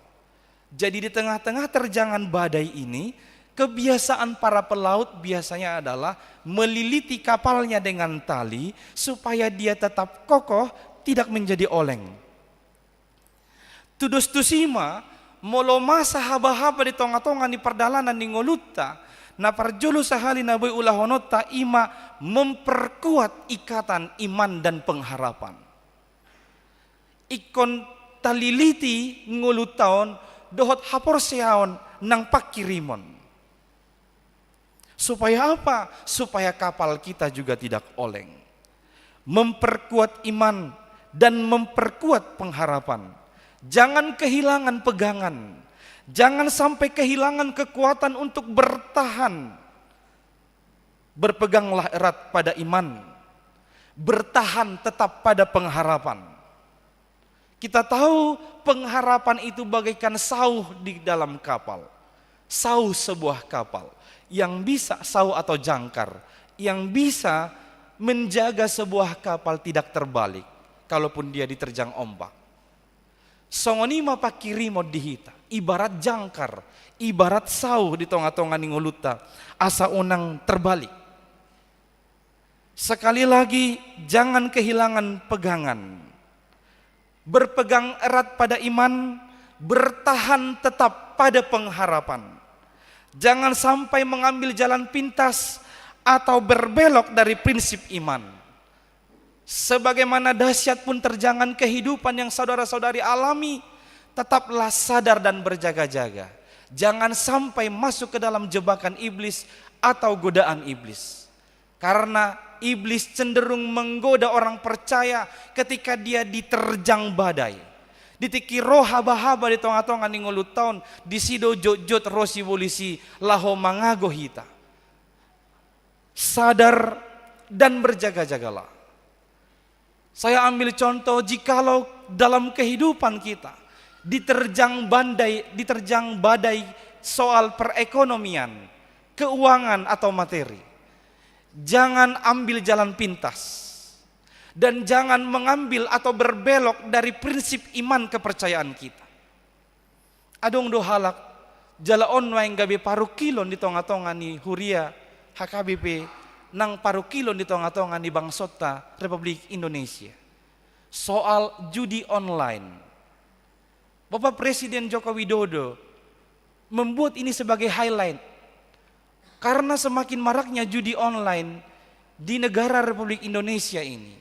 Jadi di tengah-tengah terjangan badai ini, Kebiasaan para pelaut biasanya adalah meliliti kapalnya dengan tali supaya dia tetap kokoh, tidak menjadi oleng. Tudos tusima moloma sahaba-haba di tonga-tonga di perdalanan di ngoluta, na parjulu sahali na boy ulahonota ima memperkuat ikatan iman dan pengharapan. Ikon taliliti ngolutaon dohot hapor seaon nang pakirimon. Supaya apa? Supaya kapal kita juga tidak oleng. Memperkuat iman dan memperkuat pengharapan. Jangan kehilangan pegangan. Jangan sampai kehilangan kekuatan untuk bertahan. Berpeganglah erat pada iman. Bertahan tetap pada pengharapan. Kita tahu pengharapan itu bagaikan sauh di dalam kapal. Sauh sebuah kapal yang bisa, sauh atau jangkar, yang bisa menjaga sebuah kapal tidak terbalik kalaupun dia diterjang ombak. Songonima pakirimo dihita, ibarat jangkar, ibarat sauh di tonga-tonga ningoluta, asa unang terbalik. Sekali lagi, jangan kehilangan pegangan. Berpegang erat pada iman, bertahan tetap pada pengharapan. Jangan sampai mengambil jalan pintas atau berbelok dari prinsip iman. Sebagaimana dahsyat pun terjangan kehidupan yang saudara-saudari alami, tetaplah sadar dan berjaga-jaga. Jangan sampai masuk ke dalam jebakan iblis atau godaan iblis. Karena iblis cenderung menggoda orang percaya ketika dia diterjang badai. Ditiki roh haba-haba di tonga-tonga ni ngulut tahun, di sido jot-jot rosi bolisi laho mangago hita. Sadar dan berjaga-jagalah. Saya ambil contoh, jikalau dalam kehidupan kita diterjang badai soal perekonomian, keuangan atau materi, jangan ambil jalan pintas. Dan jangan mengambil atau berbelok dari prinsip iman kepercayaan kita. Adong do halak jala online gabe paru kilon di tonga-tonga ni Huria HKBP nang paru kilon di tonga-tonga ni Bangsota Republik Indonesia. Soal judi online. Bapak Presiden Joko Widodo membuat ini sebagai highlight. Karena semakin maraknya judi online di negara Republik Indonesia ini,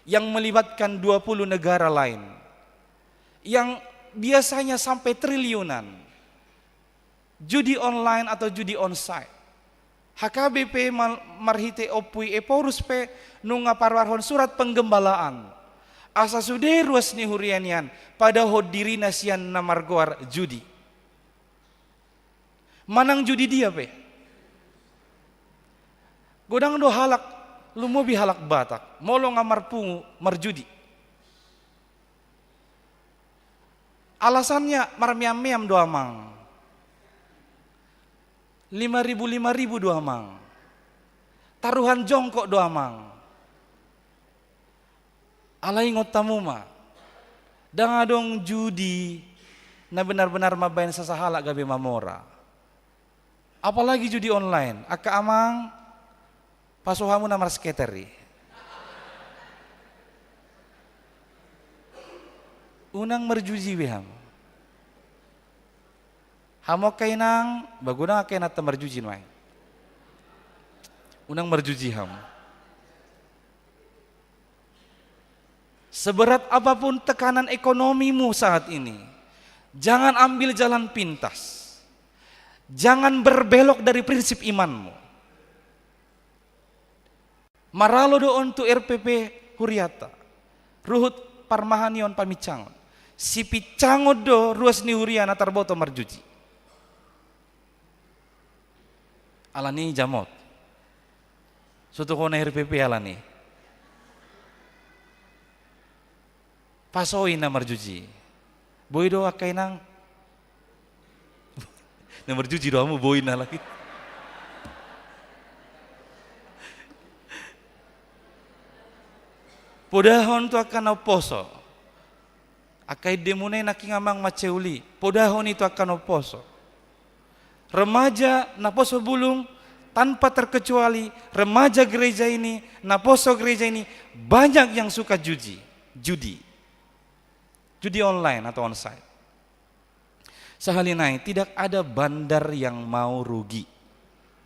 yang melibatkan 20 negara lain, yang biasanya sampai triliunan. Judi online atau judi onsite. HKBP marhite opui eporus pe nunga parwarhon surat penggembalaan. Asa sude ruas ni hurianian pada hodiri nasian namargoar judi. Manang judi dia pe. Godang do halak lumubi halak Batak, molo ngamar pungu marjudi. Alasannya marmiam-miam doa mang. 5.000 doa mang. Taruhan jongkok doa mang. Alai ngotamu ma. Dangadong judi na benar-benar mabain sasahala gabe mamora. Apalagi judi online, aka amang pasuhamu namar skateri. Unang merjuji weham. Hamok kainang baguna kaina tamarjuji noy. Unang merjuji ham. Seberat apapun tekanan ekonomimu saat ini, jangan ambil jalan pintas. Jangan berbelok dari prinsip imanmu. Maralo do untuk RPP Huriata, Ruhut Parmahanion Pamicangon, si Picangon do ruas ni Huriana tarboto marjuji. Alani jamot, suatu kona RPP alani. Pasoi na marjuji, boy do akay nang, na marjuji do amu boy na lagi. Podahon tu akan oposo. Akai demunay nakingamang maceuli. Podahon itu akan oposo. remaja naposo bulung tanpa terkecuali, remaja gereja ini, naposo gereja ini banyak yang suka judi online atau onsite. Sahalinai, tidak ada bandar yang mau rugi,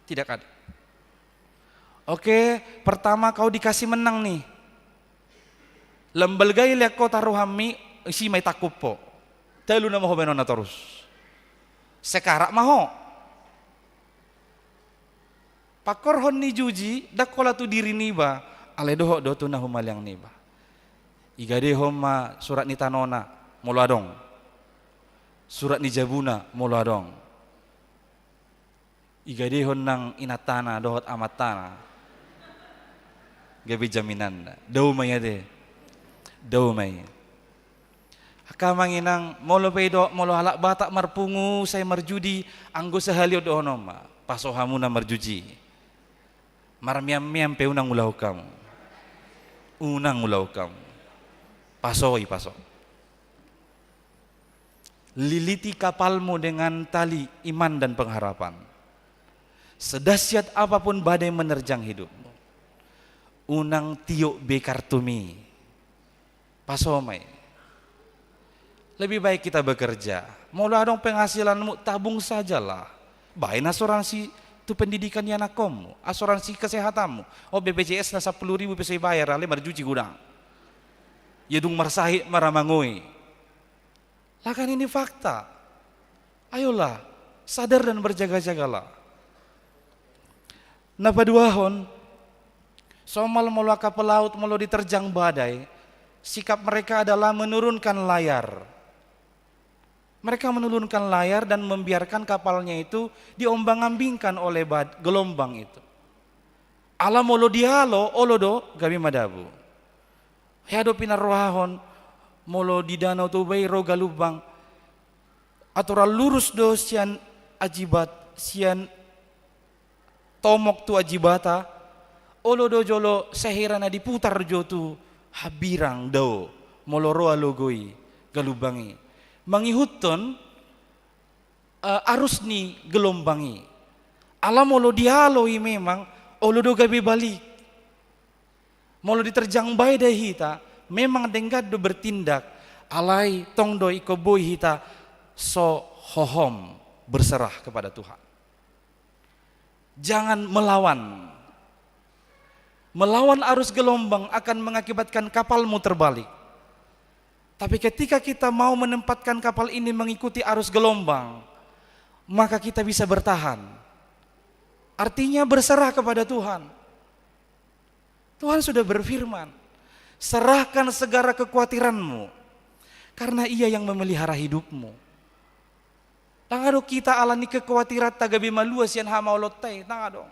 tidak ada. Oke, pertama kau dikasih menang nih, lembelgai liak kau taruhami isi mai takupo, telu nama hobenona terus, sekarak maho, pakor hon ni juji, dak kola tu diri niba, ale doho do tu nahumal yang niba, igade homa surat ni tanona, muladong, surat ni jabuna, muladong, igade hon nang inatana dohot amatana, gabi jaminan, daw may ade, daw may. Akamanginang molo pedo molo halak batak marpungu saya marjudi anggo sahalio doonoma pasohamu na marjuji. Marmiam-miam pe unang ulau kamu. Unang ulau kamu. Pasoi paso. Liliti kapalmu dengan tali iman dan pengharapan. Sedahsyat apapun badai menerjang hidupmu. Unang tiok bekartumi. Pasomai. Lebih baik kita bekerja. Mau dong penghasilanmu, tabung sajalah. Baik asuransi itu pendidikan yanakommu, asuransi kesehatanmu. Oh BPJS na 10.000 bisa bayar, ale marjuji gudang. Yadung marsahi maramangoi. Lah kan ini fakta. Ayolah, sadar dan berjaga-jagalah. Napaduahon, somal molo ka pelaut molo diterjang badai, sikap mereka adalah menurunkan layar. Mereka menurunkan layar dan membiarkan kapalnya itu diombang-ambingkan oleh gelombang itu. Ala molo dialo olodo gabi madabu. Heado pinarrohahon molo di danau tubai roga lubang. Atural lurus do sian ajibat sian tomok tu ajibata. Olodo jolo sehirana diputar jo tu habirang do molo roa logoi galubangi. Mangihutton arus ni gelombangi. Alam molo dialoi memang olo do gabi balik. Molo diterjang bay dah hita memang denggad do bertindak alai tong do iko boy hita so hohom berserah kepada Tuhan. Jangan melawan. Melawan arus gelombang akan mengakibatkan kapalmu terbalik. Tapi ketika kita mau menempatkan kapal ini mengikuti arus gelombang, maka kita bisa bertahan. Artinya berserah kepada Tuhan. Tuhan sudah berfirman, serahkan segala kekhawatiranmu, karena Ia yang memelihara hidupmu. Tangado kita alani kekhawatiran tagabi malua sian hama olotai, tangado.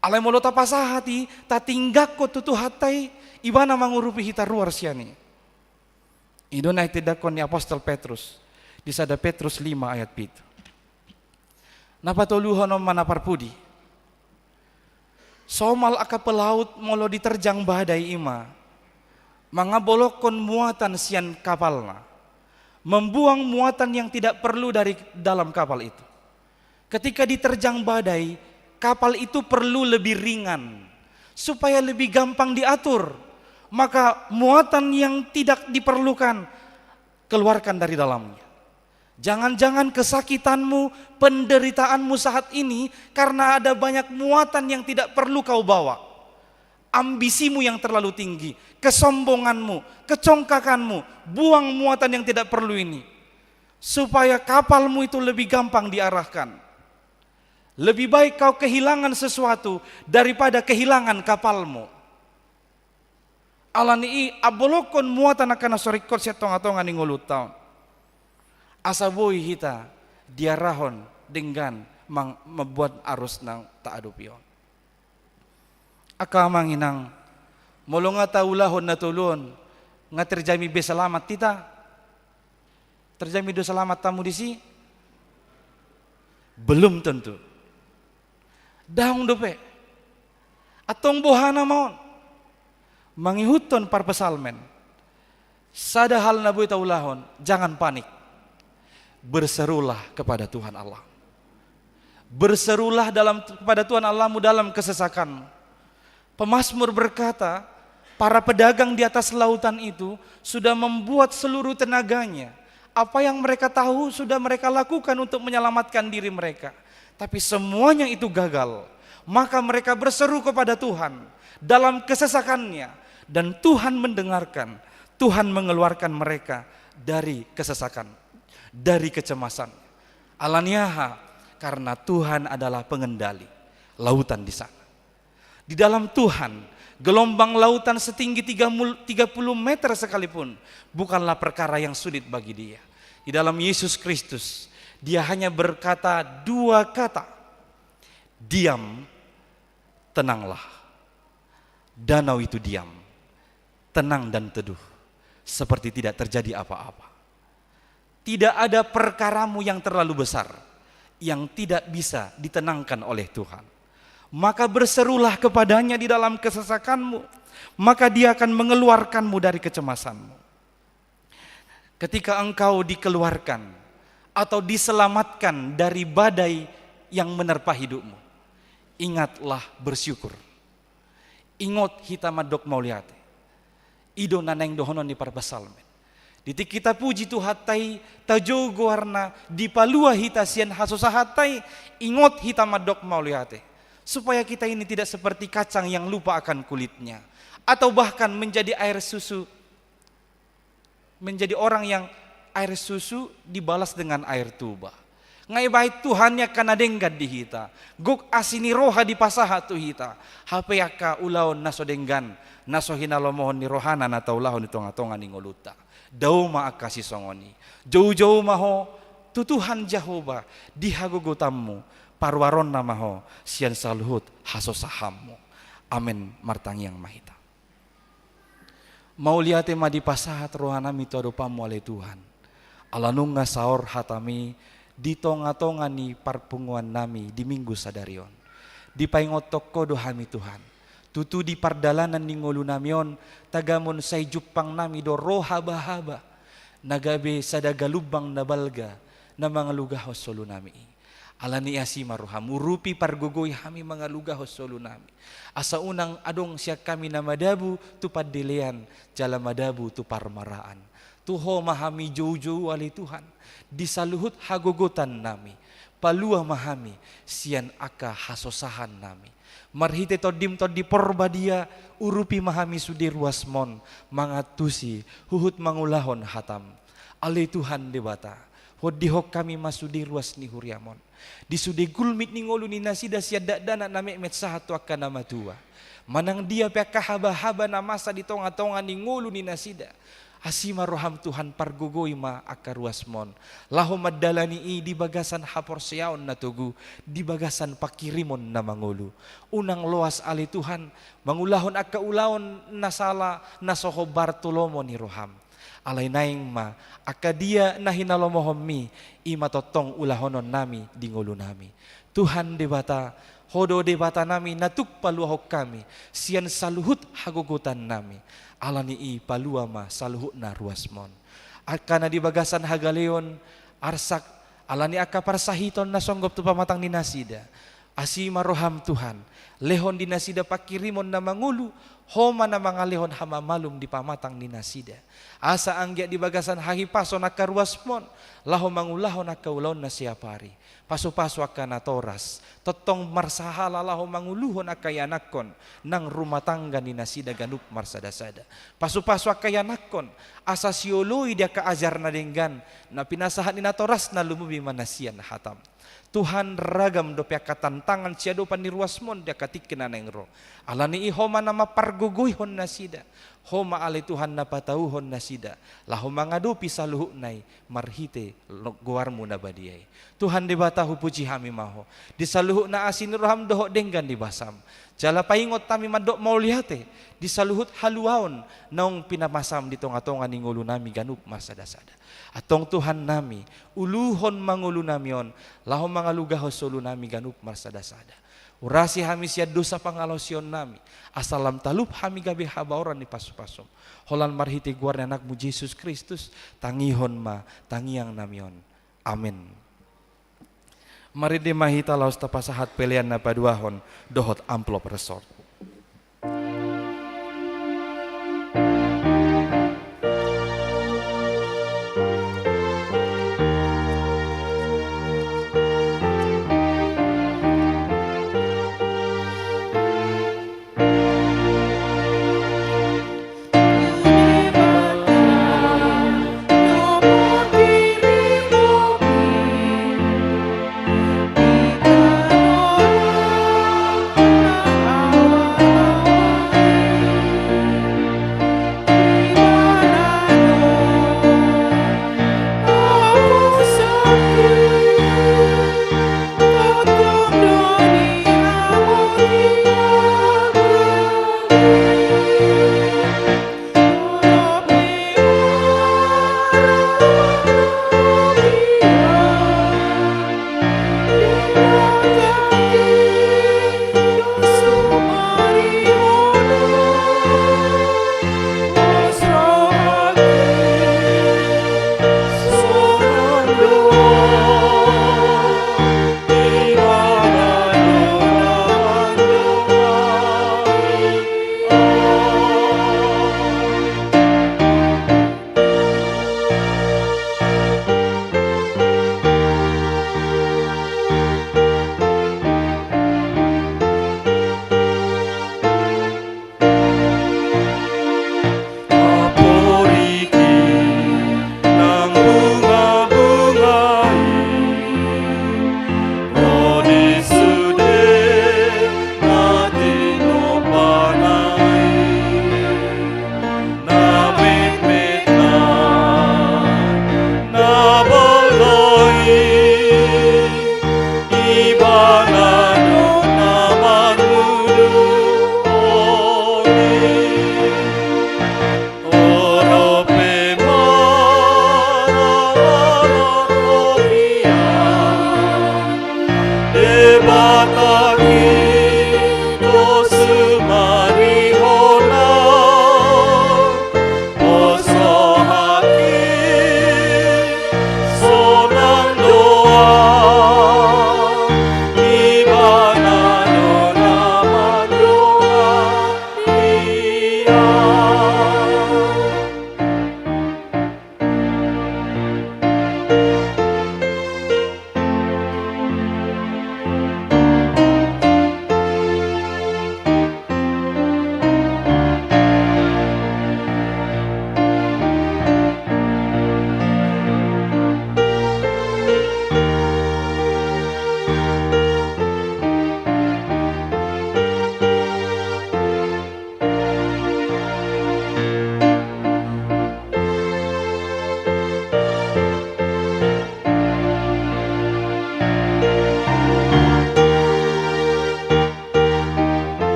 Alai molota pasahati, tatinggak ko tutu hatai, ibana mangurupi hita ruar siani. Idonai tidakon ni Apostol Petrus di sada Petrus 5 ayat 7. Napatuluhon manaparpudi. Somal aka pelaut molo diterjang badai ima. Mangabolokon muatan sian kapalna. Membuang muatan yang tidak perlu dari dalam kapal itu. Ketika diterjang badai, kapal itu perlu lebih ringan supaya lebih gampang diatur. Maka muatan yang tidak diperlukan keluarkan dari dalamnya. Jangan-jangan kesakitanmu, penderitaanmu saat ini karena ada banyak muatan yang tidak perlu kau bawa. Ambisimu yang terlalu tinggi, kesombonganmu, kecongkakanmu, buang muatan yang tidak perlu ini. Supaya kapalmu itu lebih gampang diarahkan. Lebih baik kau kehilangan sesuatu daripada kehilangan kapalmu. Alani abolokon muatan akan asorikot siya tonga-tonga ni ngulut taon. Asaboy hita diarahon dengan membuat arus ng taadupion. Akamang inang molo nga taulahon na tulon nga terjami be salamat tita. Terjami do salamat tamu disi? Belum tentu. Daung dope. Atong buhana maon. Mangihuton par pesalmen. Sada hal na buhay taulahon, jangan panik. Berserulah kepada Tuhan Allah. Berserulah kepada Tuhan Allahmu dalam kesesakanmu. Pemazmur berkata, para pedagang di atas lautan itu sudah membuat seluruh tenaganya. Apa yang mereka tahu sudah mereka lakukan untuk menyelamatkan diri mereka. Tapi semuanya itu gagal. Maka mereka berseru kepada Tuhan dalam kesesakannya. Dan Tuhan mendengarkan. Tuhan mengeluarkan mereka dari kesesakan, dari kecemasan. Alaniaha, karena Tuhan adalah pengendali lautan di sana. Di dalam Tuhan, gelombang lautan setinggi 30 meter sekalipun bukanlah perkara yang sulit bagi Dia. Di dalam Yesus Kristus, Dia hanya berkata 2 kata, diam, tenanglah. Danau itu diam, tenang dan teduh, seperti tidak terjadi apa-apa. Tidak ada perkaramu yang terlalu besar yang tidak bisa ditenangkan oleh Tuhan. Maka berserulah kepadanya di dalam kesesakanmu, maka Dia akan mengeluarkanmu dari kecemasanmu. Ketika engkau dikeluarkan atau diselamatkan dari badai yang menerpa hidupmu, ingatlah bersyukur. Ingot hitamadok mauliate. Ido naneng dohonon di parbasalmen. Ditik kita puji Tuhatai tajogo warna di palua hita sian hasosahatai ingot hitamadok mauliate. Supaya kita ini tidak seperti kacang yang lupa akan kulitnya, atau bahkan menjadi air susu, menjadi orang yang air susu dibalas dengan air tuba. Ngai baik Tuhannya kana denggad di hita, guk asini roha di pasaha tu hita, hapeaka ulaon naso denggan, naso hinalomohon ni rohana na taulahon ni tonga-tonga ni ngoluta. Dauma akasi songoni, jauh-jauh maho tu Tuhan Jehovah dihagogotammu, parwaron namaho sian saluhut hasosahammu. Amin martangi yang mahita. Mau lihat tema di pasahat rohanami tu adopamu oleh Tuhan. Alanunga saor hatami di tonga-tonga ni parpunguan nami di minggu sadarion. Di paingotok kodo hami Tuhan. Tutu di pardalanan ni ngolu namion tagamon say jupang nami do roha bahaba. Nagabe sadaga lubang nabalga na mga lugahos solo nami. Alani asi maruham urupi pargogoy hami mga lugahos solo nami. Asa unang adong siya kami na madabu tu paddilean jala madabu tu parmaraan. Tuho mahami jojo ali Tuhan. Disaluhut hagogotan nami. Palua mahami sian aka hasosahan nami. Marhite todim di porbadia urupi mahami sudi ruasmon mangatusi huhut mangulahon hatam. Ali Tuhan debata. Hodihok kami masudi ruas ni huriamon. Disudi gulmit ni ngolu ni nasida siada dana nami met sahatu akka nama tua. Manang dia peka haba-haba namasa di tonga-tonga ni ngolu ni nasida. Asima roham Tuhan pargogoy ma akaruasmon. Laho madalani di bagasan hapor siyaon na tugu, di bagasan pakirimon na mangulu. Unang loas ali Tuhan, mangulahon akaulaon nasala nasoho Bartolomo ni roham. Alay naing ma, akadia na hinalomohom mi, imatotong ulahonon nami di ngulu nami. Tuhan debata, hodo debata nami natuk paluahok kami, sian saluhut hagugutan nami. Alani i paluama saluhut na ruasmon. Akana di bagasan hagaleon arsak alani aka parsahiton na songgop tu pamatang ni nasida. Asima roham Tuhan. Lehon di nasida pakirimon na mangulu. Homa na mga lehon hamamalum di pamatang ni nasida. Asa anggia di bagasan hahipaso na karuasmon. Laho mangulahon na kaulaon na siapari. Paso-paso aka na toras. Totong marsahala laho manguluhon akayanakon. Nang rumah tangga ni nasida ganup marsada-sada. Paso-paso akayanakon. Asa sioloy dia kaajar na denggan. Na pinasahan ni na toras na lumubi manasian na hatam. Tuhan ragam do pia katantangan siya do paniruasmon dia katik kinanengro. Alani ihoma nama parguguhon nasida. Homa ale Tuhan na patauhon nasida. Laho mangadupi saluhuk nai marhite guarmu na badiay. Tuhan dibatahu puji hami maho. Di saluhuk na asin roham dohok denggan di basam. Jala paingot tami madok maulihate. Di saluhut haluaon naong pinamasam di tonga-tonga ni ngulu nami ganup masada-sada. Atong Tuhan nami uluhon mangulu namion laho mga lugahos solo nami ganup marsada-sada. Urasi hami siya dosa pangalosyon nami. Asalam talup hami gabi habaoran ni pasu-pasom. Holan marhiti guarna anakmu Yesus Kristus tangihon ma tangiang namion. Amin. Mari di mahita laus tapasahat pelian na paduahon dohot amplop resort. Oh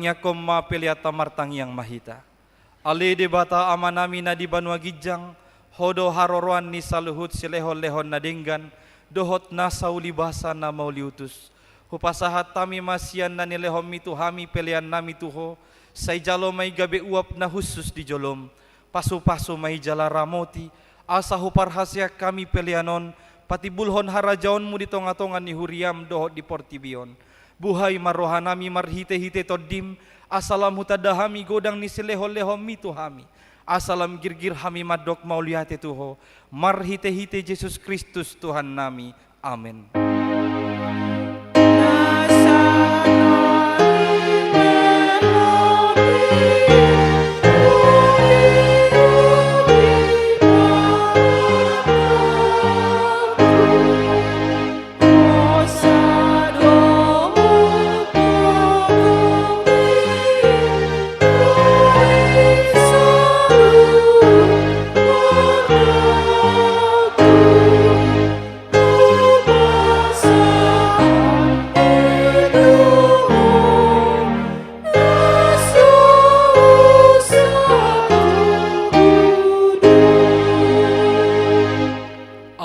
Tangnya koma peliata martang yang mahita. Ale debata amanami na di banua gijang, hodo haroroan ni saluhut silehon-lehon na denggan, dohot na sauli basa na mauliutus. Hupasahat tami masian na nilehom mitu hami pelian nami tuho, say jalo may gabi uap na husus di jolom, pasu-pasu may jala ramoti, asa huparhasya kami pelianon, pati bulhon harajaonmu di tonga-tongan ni huriam dohot di portibion. Buhay marohanami marhite-hite todim, asalam hutadahami godang ni silehol-lehom mitu hami. Asalam girgir hami madok mauliate tuho, marhite-hite Yesus Kristus Tuhan nami. Amin.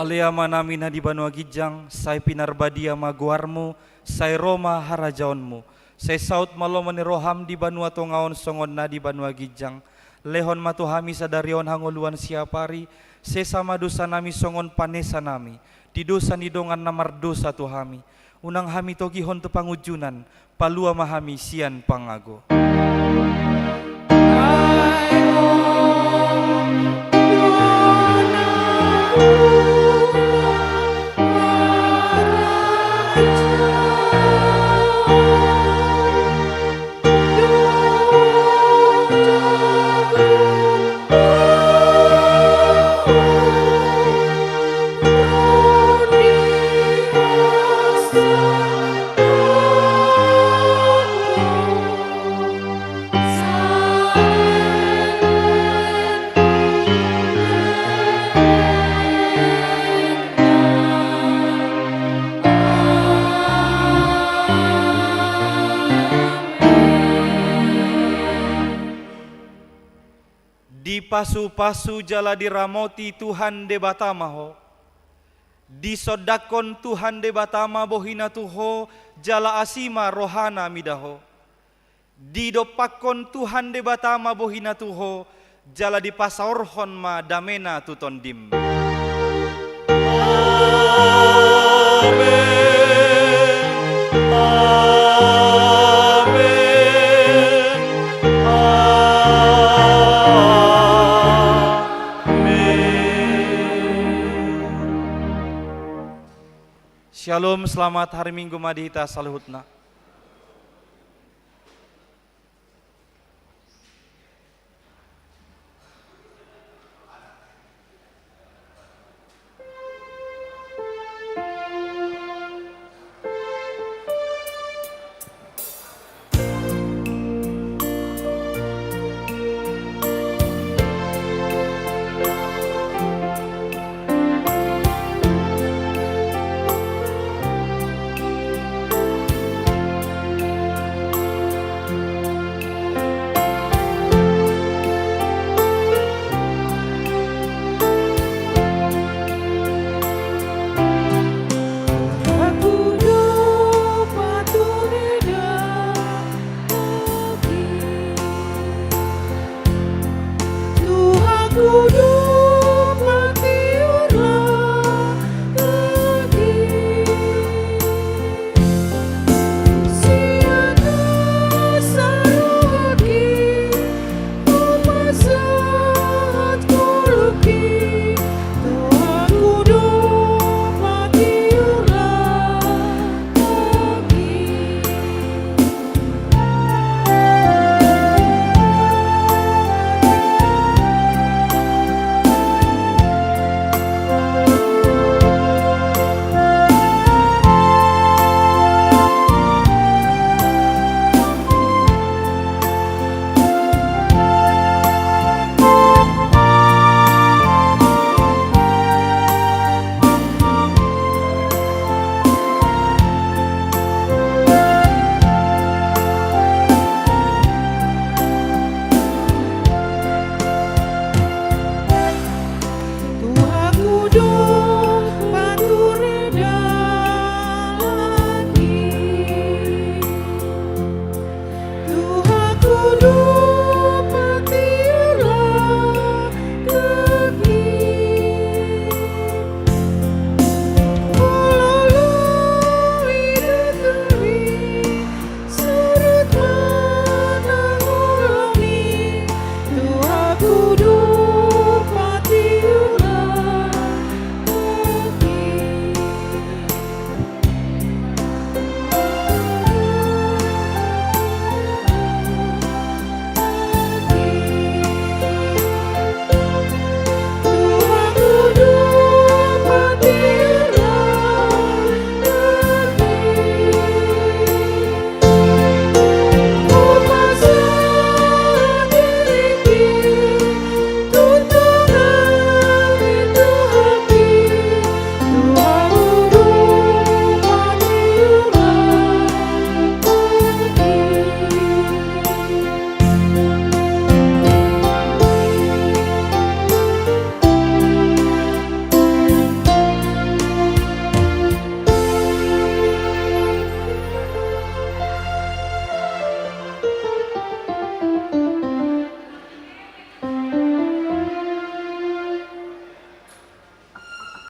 Aleama nami na di banua gijang, say pinarbadia maguarmu, say Roma harajaonmu, say saut malomani roham di banua tongaon songon na di banua gijang, lehon matuhami sadarion hangoluan siapari, say sama dosa nami songon panesa nami, di dosa ni dongan namar dosa tuhami, unang hami togihon tu pangujunan, palua mahami sian pangago. Di pasu-pasu jala diramoti Tuhan de batamaho, di sodakon Tuhan de batama bohina tuho jala asima rohana midaho, di dopakon Tuhan de batama bohina tuho jala di pasaorhon ma damena tutondim. Amen. Shalom, selamat hari Minggu Madihita Saluhutna. Tuhan